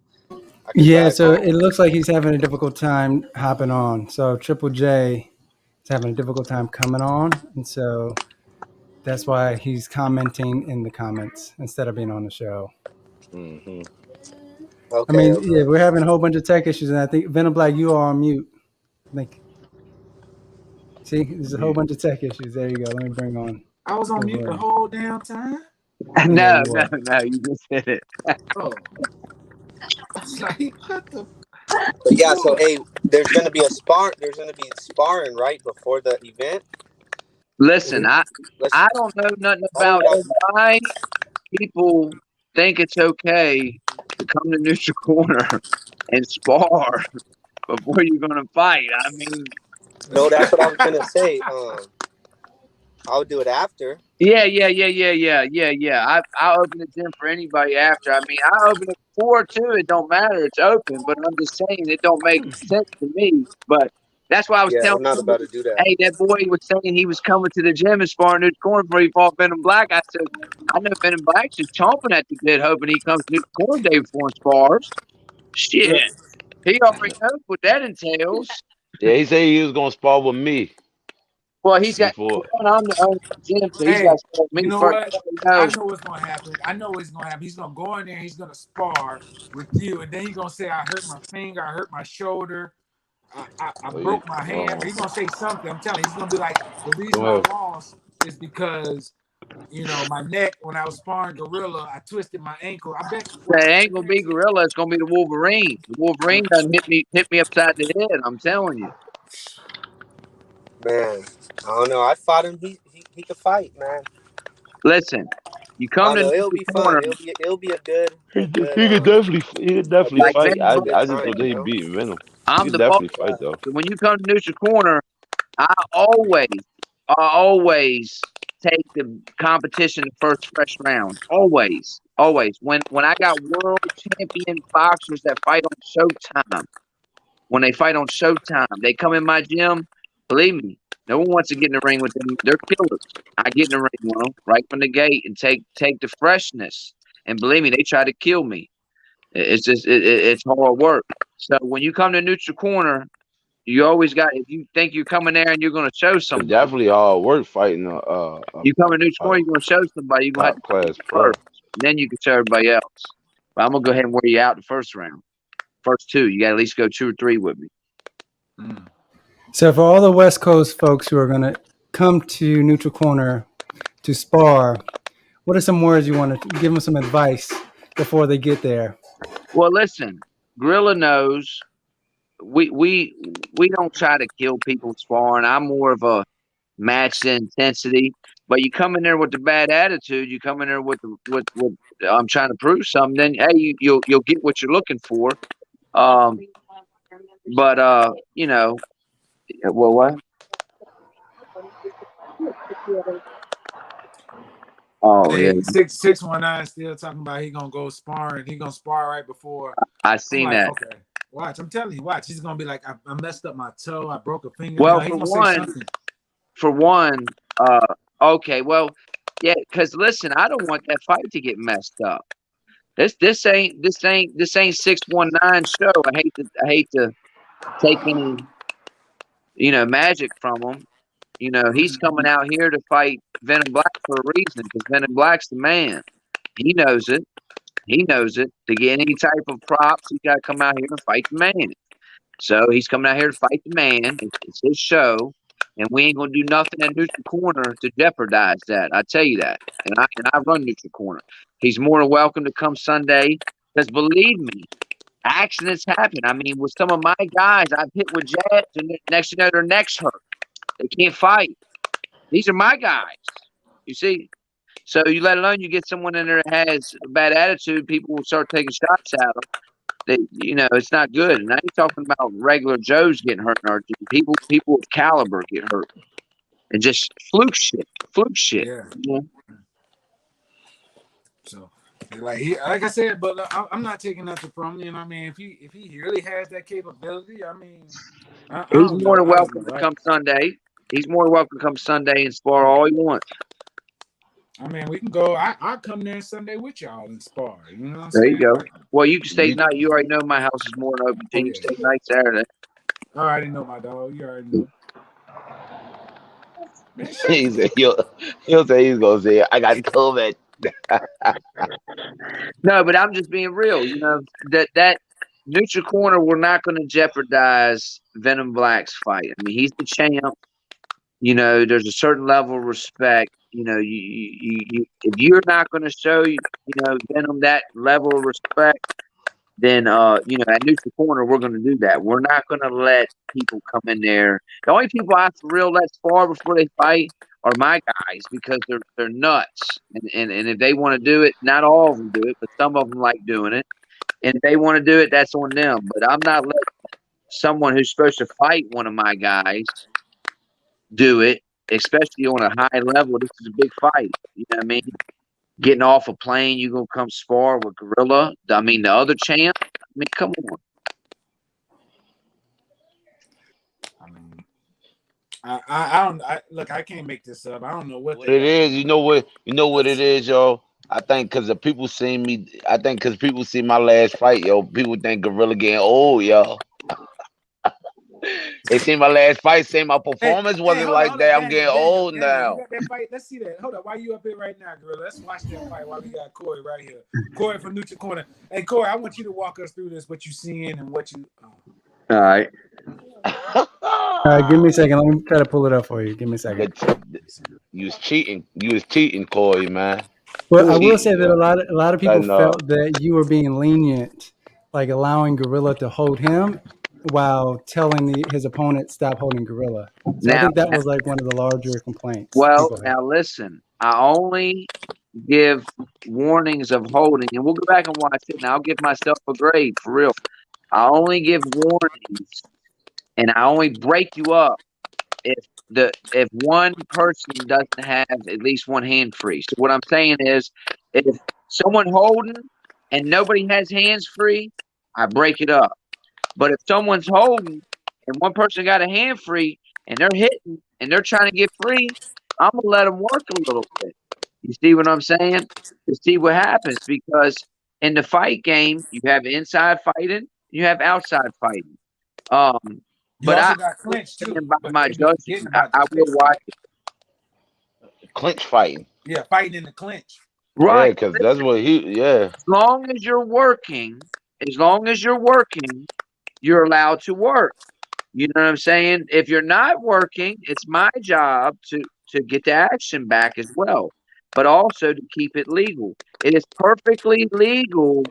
Yeah, so it looks like he's having a difficult time hopping on. So Triple J is having a difficult time coming on, and so that's why he's commenting in the comments instead of being on the show. Mm-hmm. Okay, I mean, yeah, we're having a whole bunch of tech issues, and I think Venom Blacc, you are on mute. See, there's a whole bunch of tech issues. There you go. Let me bring on. I was on mute the whole damn time. No, you just hit it. Oh. I was like, what the? But yeah, so hey, there's gonna be sparring right before the event. Listen, I don't know nothing about why people think it's okay to come to neutral corner and spar before you're gonna fight. I mean, no, that's what I was gonna say. I'll do it after. Yeah. I open the gym for anybody after. I mean, I open it before too. It don't matter. It's open, but I'm just saying it don't make sense to me. But that's why I was telling. I'm not about to do that. Hey, that boy was saying he was coming to the gym and sparring neutral corner before he fought Venom Blacc. I said, I know Venom Black's just chomping at the bit, hoping he comes to neutral corner day before and spars. Shit, he already knows what that entails. Yeah, he said he was gonna spar with me. Well, he's got. I'm the owner of the gym, so he's got to spar with me first. I know what's gonna happen. He's gonna go in there. He's gonna spar with you, and then he's gonna say, "I hurt my finger. I hurt my shoulder. I broke my hand." He's gonna say something. I'm telling you, he's gonna be like, "The reason I lost is because." My neck when I was sparring Gorilla, I twisted my ankle. I bet that ain't gonna be Gorilla. It's gonna be the Wolverine. The Wolverine done hit me upside the head. I'm telling you, man. I don't know. I fought him. He could fight, man. Listen, you I come don't to know. It'll the be corner fun. It'll be a good He could definitely like fight. Venom I Blacc. I just time, don't think he beat Venom. He I'm could the boss. definitely fight though. So when you come to neutral corner, I always take the competition the first fresh round. Always. When I got world champion boxers that fight on Showtime, when they fight on Showtime, they come in my gym. Believe me, no one wants to get in the ring with them. They're killers. I get in the ring with them right from the gate and take the freshness. And believe me, they try to kill me. It's just it's hard work. So when you come to neutral corner, you always got. If you think you're coming there and you're going to show It's somebody, definitely hard work fighting you come to neutral a corner, you're going to show somebody. You're going to have top to class show pro. first, and then you can show everybody else. But I'm gonna go ahead and wear you out the first round. First two, you got to at least go 2 or 3 with me. So for all the West Coast folks who are going to come to neutral corner to spar, what are some words you want to give them some advice before they get there? Well, listen, Gorilla knows we don't try to kill people sparring. I'm more of a match intensity. But you come in there with the bad attitude, you come in there with I'm trying to prove something. Then hey, you'll get what you're looking for. But you know, well, what? Oh yeah, Hey, 619 still talking about he gonna go sparring. He gonna spar right before. I I'm seen like, that. okay, watch. I'm telling you, watch. He's gonna be like, I messed up my toe. I broke a finger. Well, He's for gonna say one, something. okay, well, yeah, because listen, I don't want that fight to get messed up. This ain't 619 show. I hate to take any magic from him. He's coming out here to fight Venom Blacc for a reason because Venom Black's the man. He knows it. He knows it. To get any type of props, he's got to come out here and fight the man. So he's coming out here to fight the man. It's his show, and we ain't gonna do nothing at neutral corner to jeopardize that. I tell you that. And I run neutral corner. He's more than welcome to come Sunday. Because believe me, accidents happen. I mean, with some of my guys, I've hit with jabs, and next you know, their necks hurt. They can't fight. These are my guys. You see. So you let alone you get someone in there that has a bad attitude, people will start taking shots at them. It's not good. And I ain't talking about regular Joes getting hurt in our gym. People with caliber get hurt. And just fluke shit. Yeah. So, like I said, but I'm not taking nothing from him. You know what I mean? If he really has that capability, I mean, I He's don't more know. than welcome to come Sunday. He's more than welcome to come Sunday and spar all he wants. I mean, we can go. I'll come there Sunday with y'all and spar. You know what I'm There saying? you go. Well, you can stay night. You already know my house is more than open. You can stay night Saturday. I already know my dog. You already know. Man, He said he'll say he's gonna say I got COVID. No, but I'm just being real. That neutral corner, we're not going to jeopardize Venom Black's fight. I mean, he's the champ. There's a certain level of respect. You if you're not going to show Venom that level of respect, then at neutral corner we're going to do that. We're not going to let people come in there. The only people I for real let spar before they fight are my guys because they're nuts. And if they want to do it, not all of them do it, but some of them like doing it. And if they want to do it, that's on them. But I'm not letting someone who's supposed to fight one of my guys do it, especially on a high level. This is a big fight. You know what I mean? Getting off a plane, you gonna come spar with Gorilla? I mean, the other champ. I mean, come on. I mean, I don't. Look, I can't make this up. I don't know what It is. You know what it is, yo. I think because the people see me. I think because people see my last fight, yo. People think Gorilla getting old, yo. They see my last fight, say my performance wasn't like that. I'm getting old now. You got that fight? Let's see that. Hold up. Why you up here right now, Gorilla? Let's watch that fight while we got Corey right here. Corey from Neutral Corner. Hey, Corey, I want you to walk us through this, what you seeing and what you. All right. All right, give me a second. Let me try to pull it up for you. Give me a second. You was cheating, Corey, man. Well, I will say that a lot of people felt that you were being lenient, like allowing Gorilla to hold him while telling his opponent stop holding Gorilla. So I think that was like one of the larger complaints well, people had. now listen. I only give warnings of holding, and we'll go back and watch it, and I'll give myself a grade for real. I only give warnings, and I only break you up if one person doesn't have at least one hand free. So what I'm saying is, if someone holding and nobody has hands free, I break it up. But if someone's holding and one person got a hand free and they're hitting and they're trying to get free, I'm gonna let them work a little bit. You see what I'm saying? To see what happens, because in the fight game, you have inside fighting, you have outside fighting. You But also I got clinch too. by But my they be forgetting judgment, about the I will clinch watch fight. it. Clinch fighting. Yeah, fighting in the clinch. Yeah, Right. because that's what he. Yeah. As long as you're working, you're allowed to work. You know what I'm saying? If you're not working, it's my job to get the action back as well, but also to keep it legal. It is perfectly legal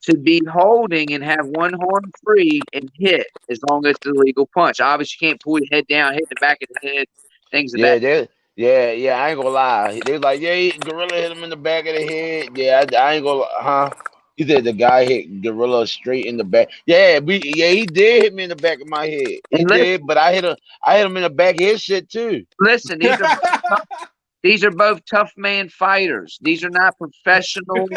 to be holding and have one horn free and hit as long as it's a legal punch. Obviously, you can't pull your head down, hit the back of the head, things of Yeah, that. yeah. I ain't gonna lie. They was like, yeah, Gorilla hit him in the back of the head. Yeah, I ain't gonna, huh? He said the guy hit Gorilla straight in the back. Yeah, he did hit me in the back of my head. He And listen, did, but I hit him in the back of his shit too. listen, these are both tough man fighters. These are not professional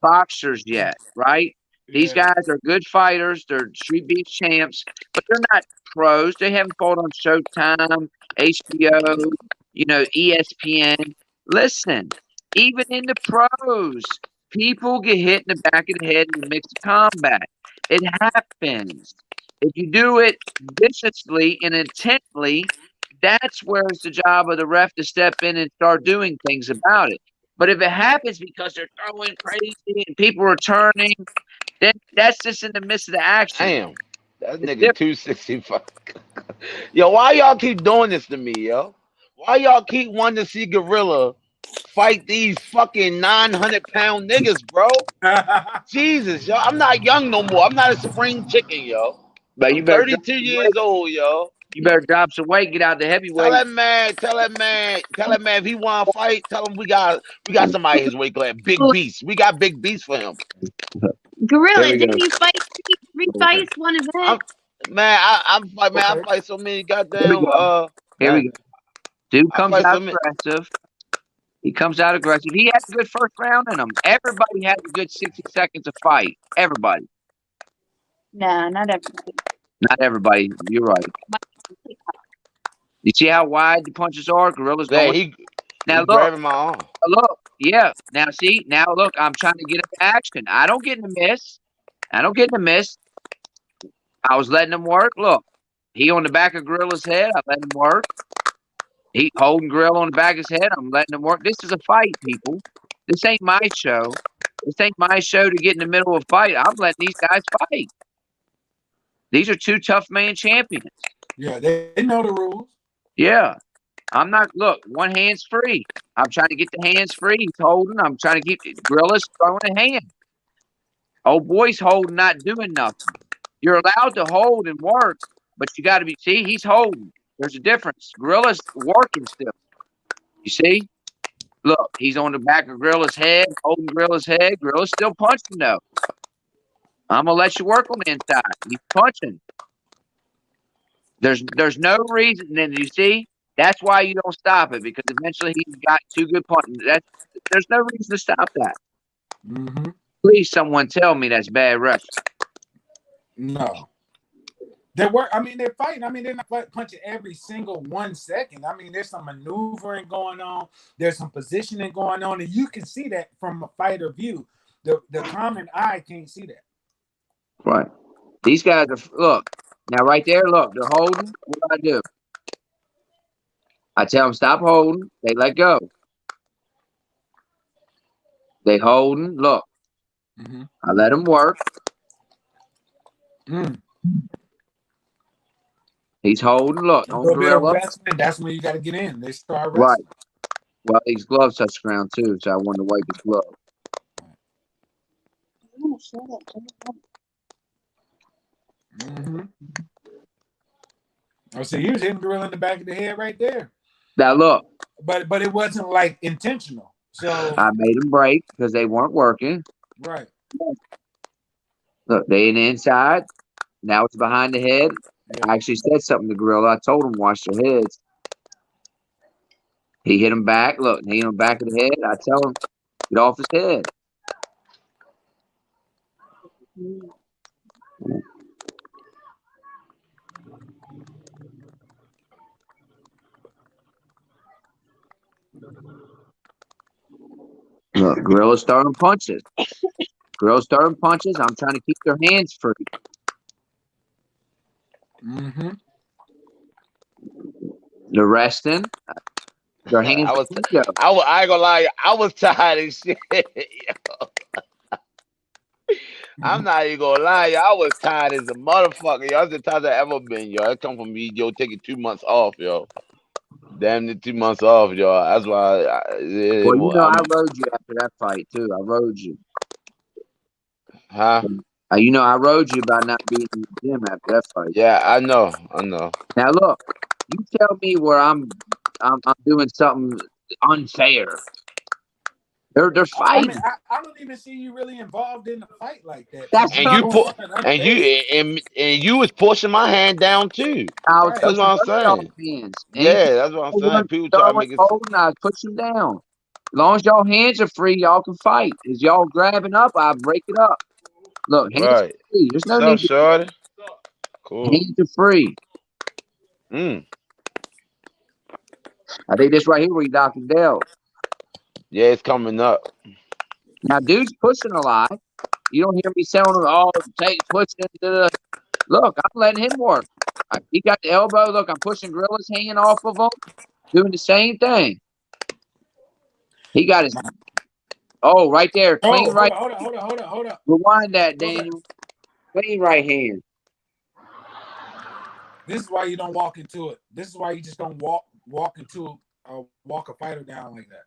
boxers yet, right? These Yeah. guys are good fighters. They're street beef champs, but they're not pros. They haven't fought on Showtime, HBO, ESPN. Listen, even in the pros, people get hit in the back of the head in the mixed combat. It happens. If you do it viciously and intently, that's where it's the job of the ref to step in and start doing things about it. But if it happens because they're throwing crazy and people are turning, then that's just in the midst of the action. Damn, that It's nigga different. 265. Yo, why y'all keep doing this to me, yo? Why y'all keep wanting to see Gorilla fight these fucking 900-pound niggas, bro? Jesus, yo, I'm not young no more. I'm not a spring chicken, yo. But you I'm better drop 32 some years weight. old, yo. You better drop some weight, get out the Tell heavyweight. that man, if he want to fight, tell him we got somebody his weight class, Big Beast. We got Big Beast for him. Here Gorilla, we go. didn't you fight three fights, one event? I'm man, I Okay. fight so many Here we goddamn go. Here we go. Dude I comes fight out so many. aggressive. He comes out aggressive. He had a good first round in him. Everybody has a good 60 seconds to fight. Everybody. No, not everybody. Not everybody. You're right. You see how wide the punches are? Gorilla's Yeah, going. he Now look, grabbing my arm. yeah. Now see, now look, I'm trying to get into action. I don't get in the miss. I was letting him work. Look, he on the back of Gorilla's head. I let him work. He holding Gorilla on the back of his head. I'm letting him work. This is a fight, people. This ain't my show. This ain't my show to get in the middle of a fight. I'm letting these guys fight. These are two tough man champions. Yeah, they know the rules. Yeah. I'm not, look, one hand's free. I'm trying to get the hands free. He's holding. I'm trying to keep Gorilla's throwing a hand. Old boy's holding, not doing nothing. You're allowed to hold and work, but you got to see, he's holding. There's a difference. Gorilla's working still. You see? Look, he's on the back of Gorilla's head, holding Gorilla's head. Gorilla's still punching, though. I'm going to let you work on the inside. He's punching. There's no reason. And you see, that's why you don't stop it, because eventually he's got two good punches. There's no reason to stop that. Mm-hmm. Please, someone tell me that's bad ref. No. They're fighting. They're not punching every single 1 second. There's some maneuvering going on. There's some positioning going on. And you can see that from a fighter view. The common eye can't see that. Right. These guys are, look, now right there, look, they're holding. What do I do? I tell them stop holding. They let go. They holding. Look. Mm-hmm. I let them work. Mm. He's holding. Look, A on little bit of Gorilla. wrestling. That's when you got to get in. They start wrestling. Right. Well, his gloves touched the ground too, so I wanted to wipe his glove. Mm-hmm. Oh, see, he was hitting Gorilla in the back of the head right there. Now look, but it wasn't like intentional. So I made them break because they weren't working. right. Look, they in the inside. Now it's behind the head. Yeah. I actually said something to Gorilla. I told him wash their heads. He hit him back. Look, he hit him back of the head. I tell him, get off his head. Look, Gorilla's throwing punches. Gorilla's throwing punches. I'm trying to keep their hands free. Mm-hmm. They're resting. Their hands. I ain't gonna lie, I was tired of shit. I'm not even gonna lie, yo. I was tired as a motherfucker, yo. That's the times I ever been, yo. It come from me, yo, taking 2 months off, yo. Damn near 2 months off, yo. That's why. I rode you after that fight too. I rode you. Huh? I rode you about not being in the gym after that fight. Yeah, I know. Now look, you tell me where I'm doing something unfair. They're fighting. I mean, I don't even see you really involved in the fight like that. That's and you was pushing my hand down too. That's what I'm saying. Hands. Yeah, that's what I'm saying. People try to make it. I was pushing down. As long as y'all hands are free, y'all can fight. As y'all grabbing up, I break it up. Look, hands are free. There's no need. Shorty? Cool. Hands are free. I think this right here where you knocked him down. Yeah, it's coming up. Now, dude's pushing a lot. You don't hear me telling him, "Oh, pushing." Look, I'm letting him work. He got the elbow. Look, I'm pushing Gorilla's hand off of him, doing the same thing. He got his. Oh, right there, clean right. Hold up. Rewind that, Daniel. Clean right hand. This is why you don't walk into it. This is why you just don't walk into walk a fighter down like that.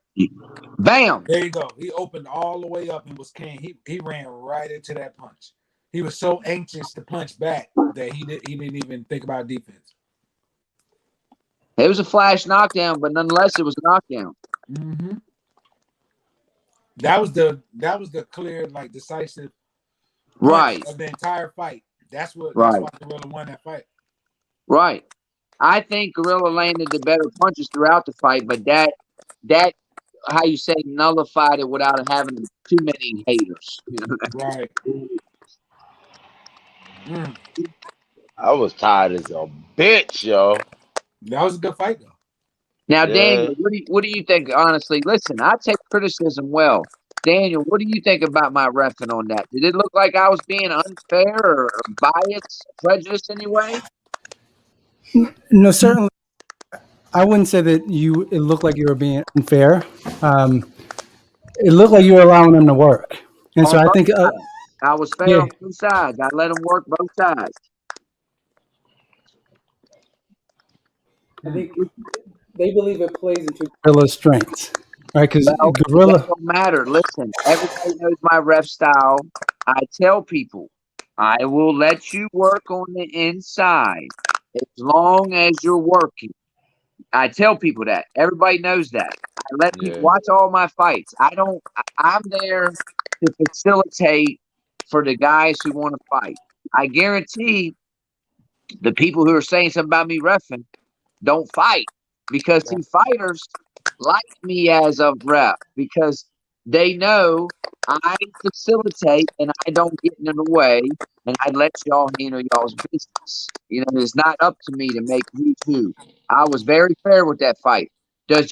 Bam! There you go. He opened all the way up and was king. He ran right into that punch. He was so anxious to punch back that he didn't even think about defense. It was a flash knockdown, but nonetheless, it was a knockdown. Mm-hmm. That was the clear, like, decisive right of the entire fight. That's why Gorilla won that fight. Right. I think Gorilla landed the better punches throughout the fight, but that how you say nullified it without having too many haters. Right. I was tired as a bitch, yo. That was a good fight, though. Now, Daniel, what do you think? Honestly, listen, I take criticism well. Daniel, what do you think about my reffing on that? Did it look like I was being unfair or biased, prejudiced anyway? No, certainly. I wouldn't say that it looked like you were being unfair. It looked like you were allowing them to work. And so I think I was fair on both sides. I let them work both sides. I think they believe it plays into Gorilla's strengths, right? Because Gorilla don't matter. Listen, everybody knows my ref style. I tell people, I will let you work on the inside as long as you're working. I tell people that. Everybody knows that. I let people watch all my fights. I'm there to facilitate for the guys who want to fight. I guarantee the people who are saying something about me reffing don't fight, because see, fighters like me as a ref because they know I facilitate and I don't get in the way, and I let y'all handle y'all's business. It's not up to me to make you two. I was very fair with that fight. Did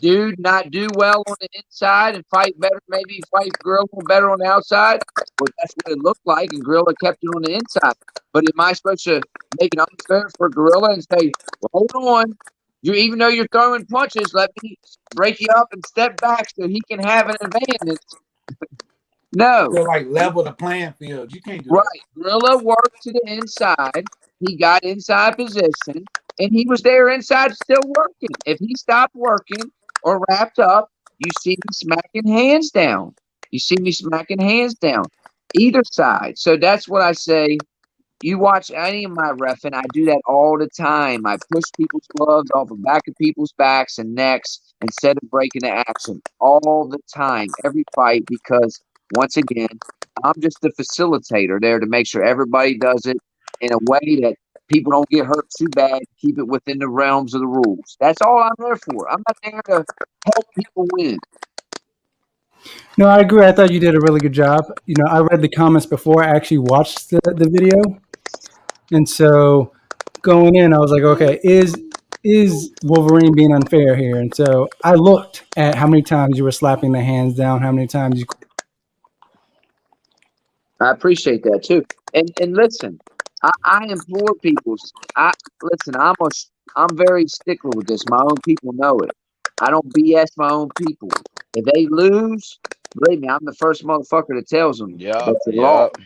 dude not do well on the inside and fight better? Maybe fight Gorilla better on the outside? Well, that's what it looked like, and Gorilla kept it on the inside. But am I supposed to make it unfair for Gorilla and say, well, hold on, even though you're throwing punches, let me break you up and step back so he can have an advantage? No. They're like level the playing field. You can't do that. Gorilla worked to the inside. He got inside position, and he was there inside still working. If he stopped working or wrapped up, you see me smacking hands down. Either side. So that's what I say. You watch any of my reffing, I do that all the time. I push people's gloves off the back of people's backs and necks instead of breaking the action all the time, every fight, because once again, I'm just the facilitator there to make sure everybody does it in a way that people don't get hurt too bad, keep it within the realms of the rules. That's all I'm there for. I'm not there to help people win. No, I agree. I thought you did a really good job. You know, I read the comments before I actually watched the video, and so going in, I was like, okay, is Wolverine being unfair here? And so I looked at how many times you were slapping the hands down, how many times you. I appreciate that too. And listen, I implore people. Listen. I'm very stickler with this. My own people know it. I don't BS my own people. If they lose, believe me, I'm the first motherfucker that tells them Yep, that's the law. yep,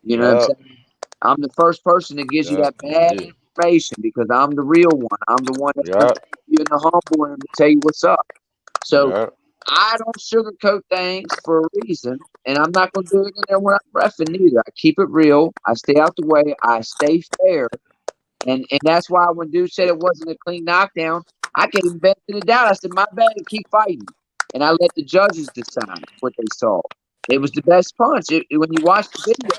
You know what I'm yep, saying? I'm the first person that gives you yep, that bad dude, information because I'm the real one. I'm the one that's going to yep, put you in the humble and to tell you what's up. So yep. I don't sugarcoat things for a reason, and I'm not going to do it in there when I'm reffing either. I keep it real. I stay out the way. I stay fair, and that's why when dude said it wasn't a clean knockdown, I gave him benefit of the doubt. I said my bad, and keep fighting, and I let the judges decide what they saw. It was the best punch. When you watch the video,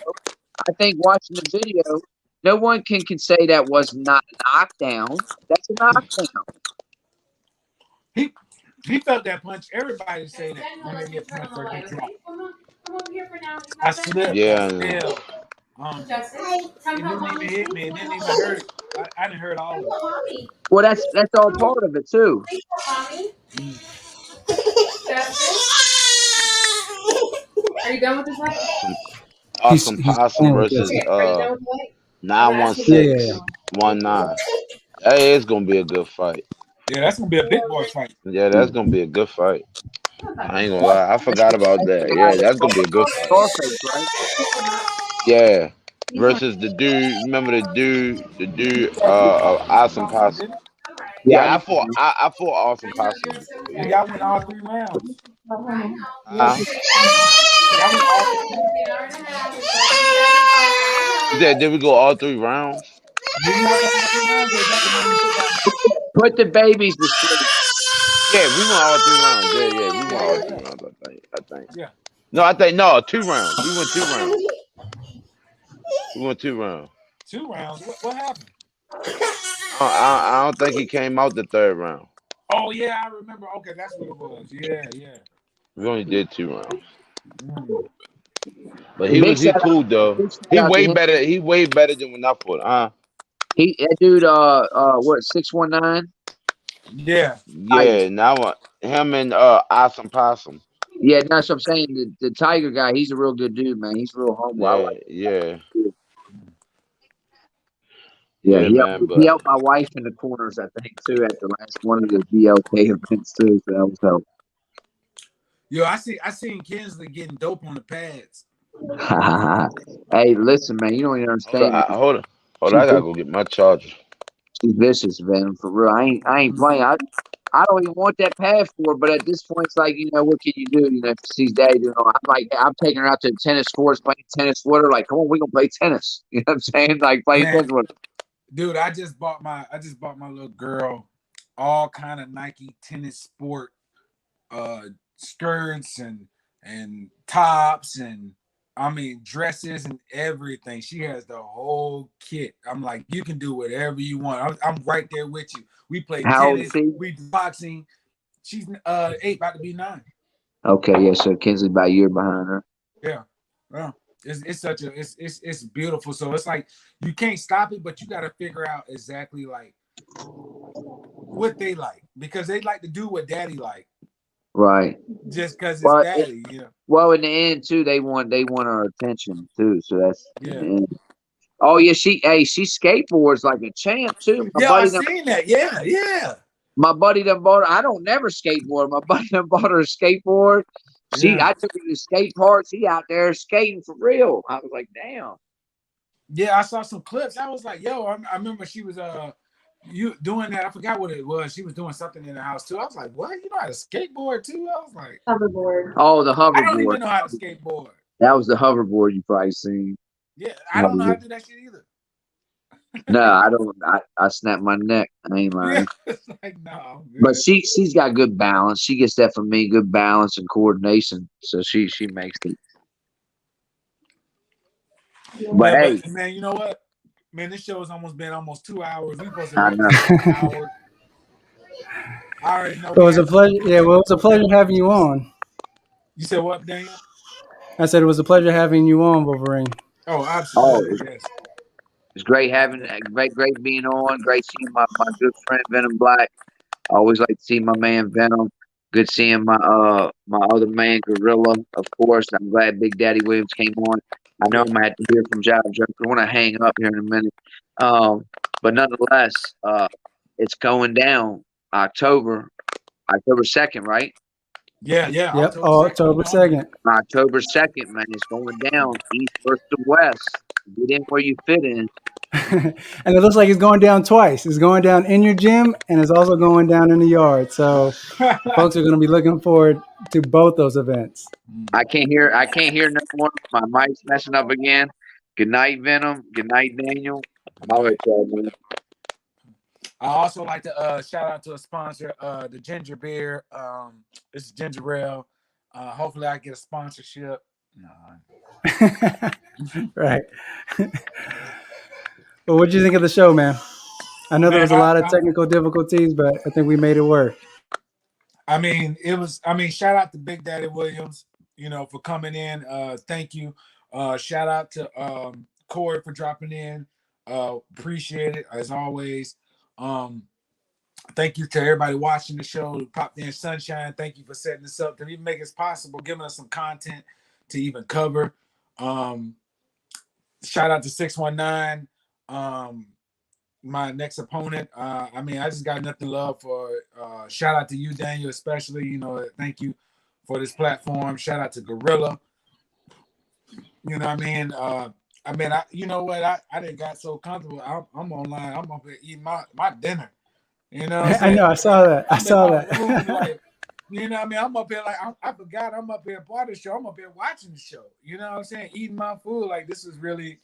I think watching the video, no one can say that was not a knockdown. That's a knockdown. He felt that punch. Everybody say that when they get punched or get dropped. I slipped. I Yeah, fell. It didn't even hit me. It didn't even hurt. I didn't hurt all of it. Well, that's all part of it too. Are you done with this one? awesome He's possum playing with this. versus Are you done with the light? Yeah. 91619. That is gonna be a good fight. Yeah, that's gonna be a big boy fight. Yeah, that's gonna be a good fight. I ain't gonna lie, I forgot about that. Yeah, that's gonna be a good fight. Scarface, right? Yeah, versus the dude. Remember Awesome Possum, Possum. didn't Yeah, I Yeah, know. I fought Awesome Possum before. he? And Yeah. y'all went all 3 rounds. Huh? Y'all went all 3 rounds. You said did we go all 3 rounds? Did you not go all 3 rounds, or is that the one you took out? Put the babies to sleep. Yeah, we went all 3 rounds. Yeah, yeah, we went Yeah, all yeah, three yeah. rounds. I think. Yeah. No, I think no 2 rounds. We went 2 rounds. We went 2 rounds. 2 rounds. What happened? I don't think he came out the third round. Oh yeah, I remember. Okay, that's what it was. Yeah, yeah. We only did 2 rounds. Mm. But Big he shout out, cool though. big shout out to him. He way better than when I fought. That dude, what 619? Yeah. Yeah. Now him and Awesome Possum. Yeah, that's what I'm saying. The Tiger guy, he's a real good dude, man. He's real humble. I Yeah, like yeah, him. Yeah, yeah, man. he But helped my wife in the corners, I think, too, at the last one of the BLK events too. So that was help. Yo, I seen Kinsley getting dope on the pads. Hey, listen, man, you don't even understand, man. hold on. She's I gotta go get my charger. vicious, man, for real. I ain't playing. I don't even want that pad for her, but at this point, it's like, what can you do? If she sees daddy doing all, I'm taking her out to the tennis courts, playing tennis with her. Like, come on, we're gonna play tennis. You know what I'm saying? Like, playing Man, tennis with her. dude, I just bought my little girl all kind of Nike tennis sport skirts and tops and I mean dresses and everything. She has the whole kit. I'm like, you can do whatever you want. I'm right there with you. We play How old is tennis, she? we do boxing. She's 8, about to be 9. Okay, yeah, so Kinsley about a year behind her. Yeah, yeah. It's beautiful. So it's like you can't stop it, but you got to figure out exactly like what they like because they like to do what daddy like. Right. Just because it's Well, daddy, well, in the end too, they want our attention too. So that's in yeah. the end. Oh yeah, she skateboards like a champ too. Yeah, I seen that. Yeah, yeah. My buddy done bought her. I don't never skateboard. My buddy done bought her a skateboard. I took her to the skate park. She out there skating for real. I was like, damn. Yeah, I saw some clips. I was like, yo, I remember she was you doing that. I forgot what it was. She was doing something in the house too. I was like, what? You know how to skateboard too? I was like, Hoverboard. Oh, the hoverboard. I don't even know how to skateboard. That was the hoverboard you probably seen. Yeah, I don't know how to do that shit either. No, I don't. I snapped my neck. I ain't lying. Yeah, it's like no. But she's got good balance. She gets that from me, good balance and coordination. So she makes it. But Yeah, hey, but man, you know what? Man, this show has almost been almost 2 hours. We supposed to I wrap know. this up in an hour. I already know. It was a pleasure. Yeah, well, it was a pleasure having you on. You said what, Daniel? I said it was a pleasure having you on, Wolverine. Oh, Oh, absolutely, yes. it's great having, great being on. Great seeing my good friend Venom Blacc. I always like to see my man Venom. Good seeing my other man Gorilla. Of course, I'm glad Big Daddy Williams came on. I know I'm gonna have to hear from Jive Joker. I want to hang up here in a minute. But nonetheless, it's going down October 2nd, right? Yeah. Yep, October 2nd. October 2nd, man. It's going down east versus west. Get in where you fit in. And it looks like it's going down twice. It's going down in your gym, and it's also going down in the yard. So folks are going to be looking forward to both those events. I can't hear no more. My mic's messing up again. Good night, Venom. Good night, Daniel. All right, y'all, man. I also like to shout out to a sponsor, the ginger beer. This is ginger ale. Hopefully I get a sponsorship. No. Right. Well, what did you think of the show, man? I know there was a lot of technical difficulties, but I think we made it work. I mean, shout out to Big Daddy Williams, for coming in. Thank you. Shout out to Corey for dropping in. Appreciate it as always. Thank you to everybody watching the show who popped in. Sunshine, thank you for setting this up to even make it possible, giving us some content to even cover. Shout out to 619. My next opponent. I just got nothing love for. Shout out to you, Daniel, especially. Thank you for this platform. Shout out to Gorilla. You know what I mean? You know what? I didn't got so comfortable. I'm online. I'm up here eating my dinner. You know what I'm saying? I know. I saw that. I saw that. Room, like, you know what I mean? I'm up here like I forgot I'm up here part of the show. I'm up here watching the show. You know what I'm saying? Eating my food. Like this is really,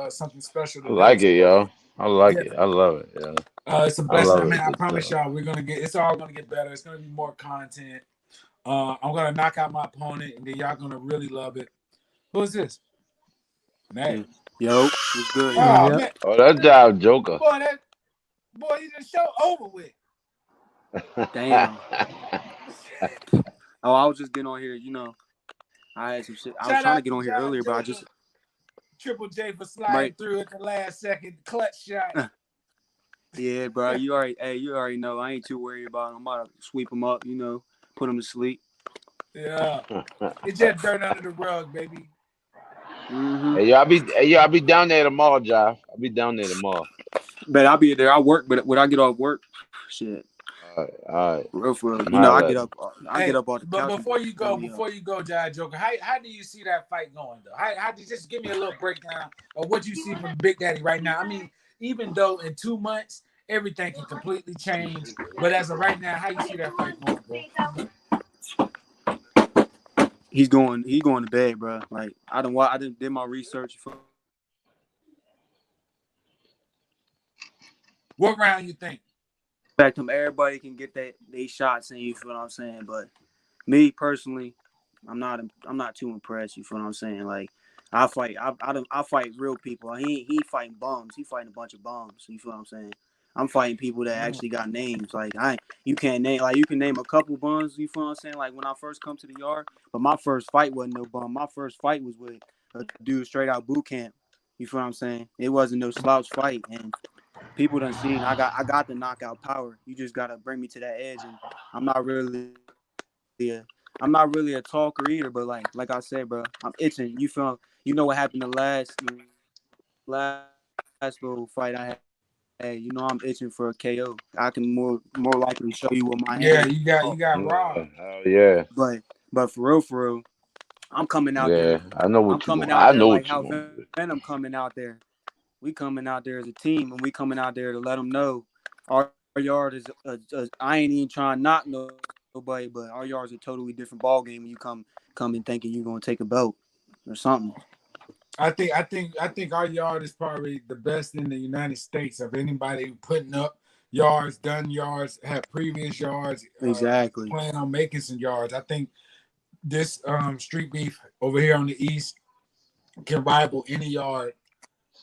something special. I like it, yo. I like it. I love it. Yeah. It's a blessing. I it. promise y'all, it's all gonna get better. It's gonna be more content. I'm gonna knock out my opponent, and then y'all gonna really love it. Who is this? Man. Yo, what's good? Oh, Yep. man. Oh, that's Jive Joker. Boy, you just show over with. Damn. Oh, I was just getting on here. I had some shit. I was trying to get on here earlier, but I just Triple J for sliding through at the last second clutch shot. Yeah, bro. You already know. I ain't too worried about him. I'm about to sweep him up. Put him to sleep. Yeah, it's just dirt under the rug, baby. Mm-hmm. Hey, I be down there tomorrow, Jive. I'll be down there tomorrow. But I'll be there. I work, but when I get off work, shit. All right. Real for real. I get up. I get up on the couch. But before you go, Jive Joker, how do you see that fight going though? How do you just give me a little breakdown of what you see from Big Daddy right now? I mean, even though in 2 months everything can completely change, but as of right now, how you see that fight going, bro? He's going to bed, bro. Like I did my research. What round you think? Fact, everybody can get they shots in. You feel what I'm saying? But me personally, I'm not too impressed. You feel what I'm saying? Like I fight real people. He fighting bums. He fighting a bunch of bums. You feel what I'm saying? I'm fighting people that actually got names. Like you can name a couple bums. You feel what I'm saying? Like when I first come to the yard, but my first fight wasn't no bum. My first fight was with a dude straight out boot camp. You feel what I'm saying? It wasn't no slouch fight, and people done seen I got the knockout power. You just gotta bring me to that edge, and I'm not really a talker either. But like I said, bro, I'm itching. You know what happened the last little fight I had. Hey, I'm itching for a KO. I can more likely show you what my hand. You got raw. Oh yeah. But for real, I'm coming out there. I know what I'm coming you out there. there like how Venom coming out there. We coming out there as a team, and we coming out there to let them know our yard is. I ain't even trying to knock nobody, but our yard's a totally different ball game when you come in thinking you're gonna take a belt or something. I think our yard is probably the best in the United States of anybody putting up yards, done yards, have previous yards, Exactly. plan on making some yards. I think this street beef over here on the east can rival any yard,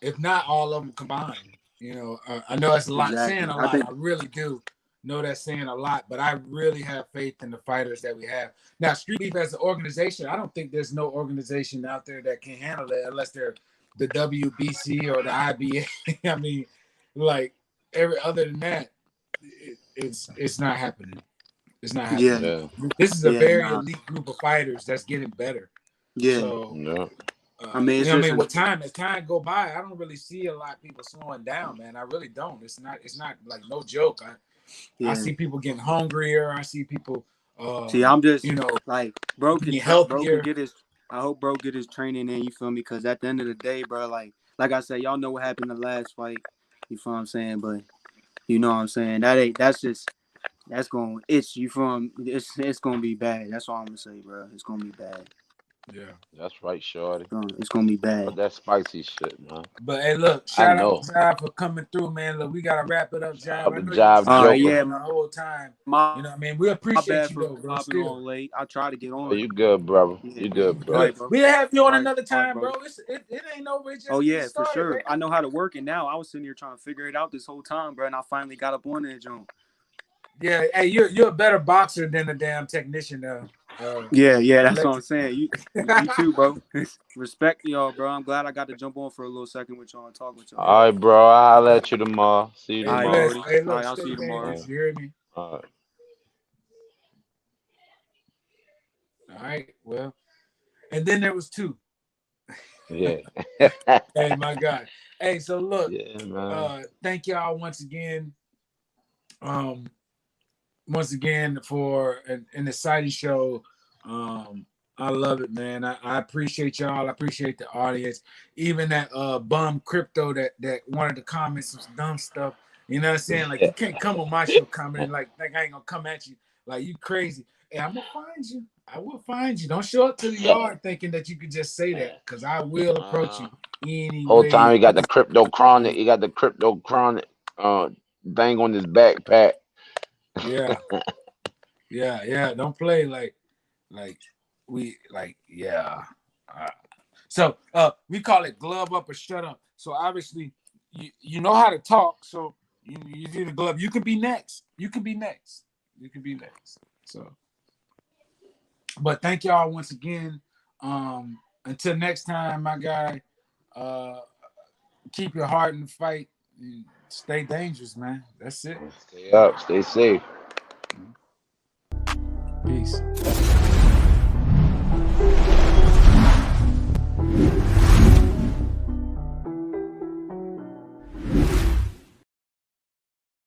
if not all of them combined. You know, I know that's a lot, saying Exactly. a I lot. think I really do know that's saying a lot, but I really have faith in the fighters that we have. Now, Street Beef as an organization, I don't think there's no organization out there that can handle it unless they're the WBC or the IBA. I mean, like other than that, it's not happening. It's not happening. yeah, Yeah. This is a yeah, very nah, elite group of fighters that's getting better. yeah. So, Yeah. I mean, you it's know what I just mean? With time, as time go by, I don't really see a lot of people slowing down, man. I really don't. It's not like no joke. I yeah. see people getting hungrier. I see people, See, I'm just you know, like bro being could healthier. get his. I hope bro get his training in. You feel me? Because at the end of the day, bro, like I said, y'all know what happened the last fight. You feel what I'm saying? But you know what I'm saying? That's gonna itch. You feel me? It's gonna be bad. That's all I'm gonna say, bro. It's gonna be bad. Yeah. That's right, shorty. It's gonna be bad. But that spicy shit, man. But hey, look, I shout out know. to Jive for coming through, man. Look, we gotta wrap it up, Jive. I've I been know you've been Jive All right, sitting Joker. yeah. on the whole time. My You know what I mean? We appreciate bad you for though, bro. popping Still. on late. I try to get Oh, on. you good, brother. Yeah, You Yeah, you good, all bro. right, good. bro. We'll have you on All another right, time, bro. bro. It ain't over. It just Oh getting yeah, for started, sure. baby. I know how to work it now. I was sitting here trying to figure it out this whole time, bro, and I finally got up on that joint. Yeah, hey, you're a better boxer than a damn technician, though. Yeah, that's let what I'm saying. You too, bro. Respect y'all, bro. I'm glad I got to jump on for a little second with y'all and talk with y'all. All right, bro. I'll let you tomorrow. See you Hey, All right, tomorrow. bless. Brody. Hey, All look, right, I'll see stay you tomorrow. dangerous. You hear me? All right. All right. Well, and then there was two. Yeah. Hey, my God. Hey, so look. Yeah, man. Thank y'all once again. Once again for an exciting show. I love it, man. I appreciate y'all. I appreciate the audience. Even that bum crypto that wanted to comment some dumb stuff. You know what I'm saying? Like, you can't come on my show commenting like I ain't gonna come at you. Like, you crazy. Hey, I'm gonna find you. I will find you. Don't show up to the yard thinking that you can just say that, because I will approach you Whole time anyway. he got the crypto chronic. He got the crypto chronic thing on his backpack. Yeah. Yeah. Don't play like yeah. So we call it glove up or shut up. So obviously you know how to talk. So you do the glove. You could be next. You could be next. So, but thank y'all once again. Until next time, my guy. Keep your heart in the fight. And stay dangerous, man. That's it. Stay up. Stay safe. Peace.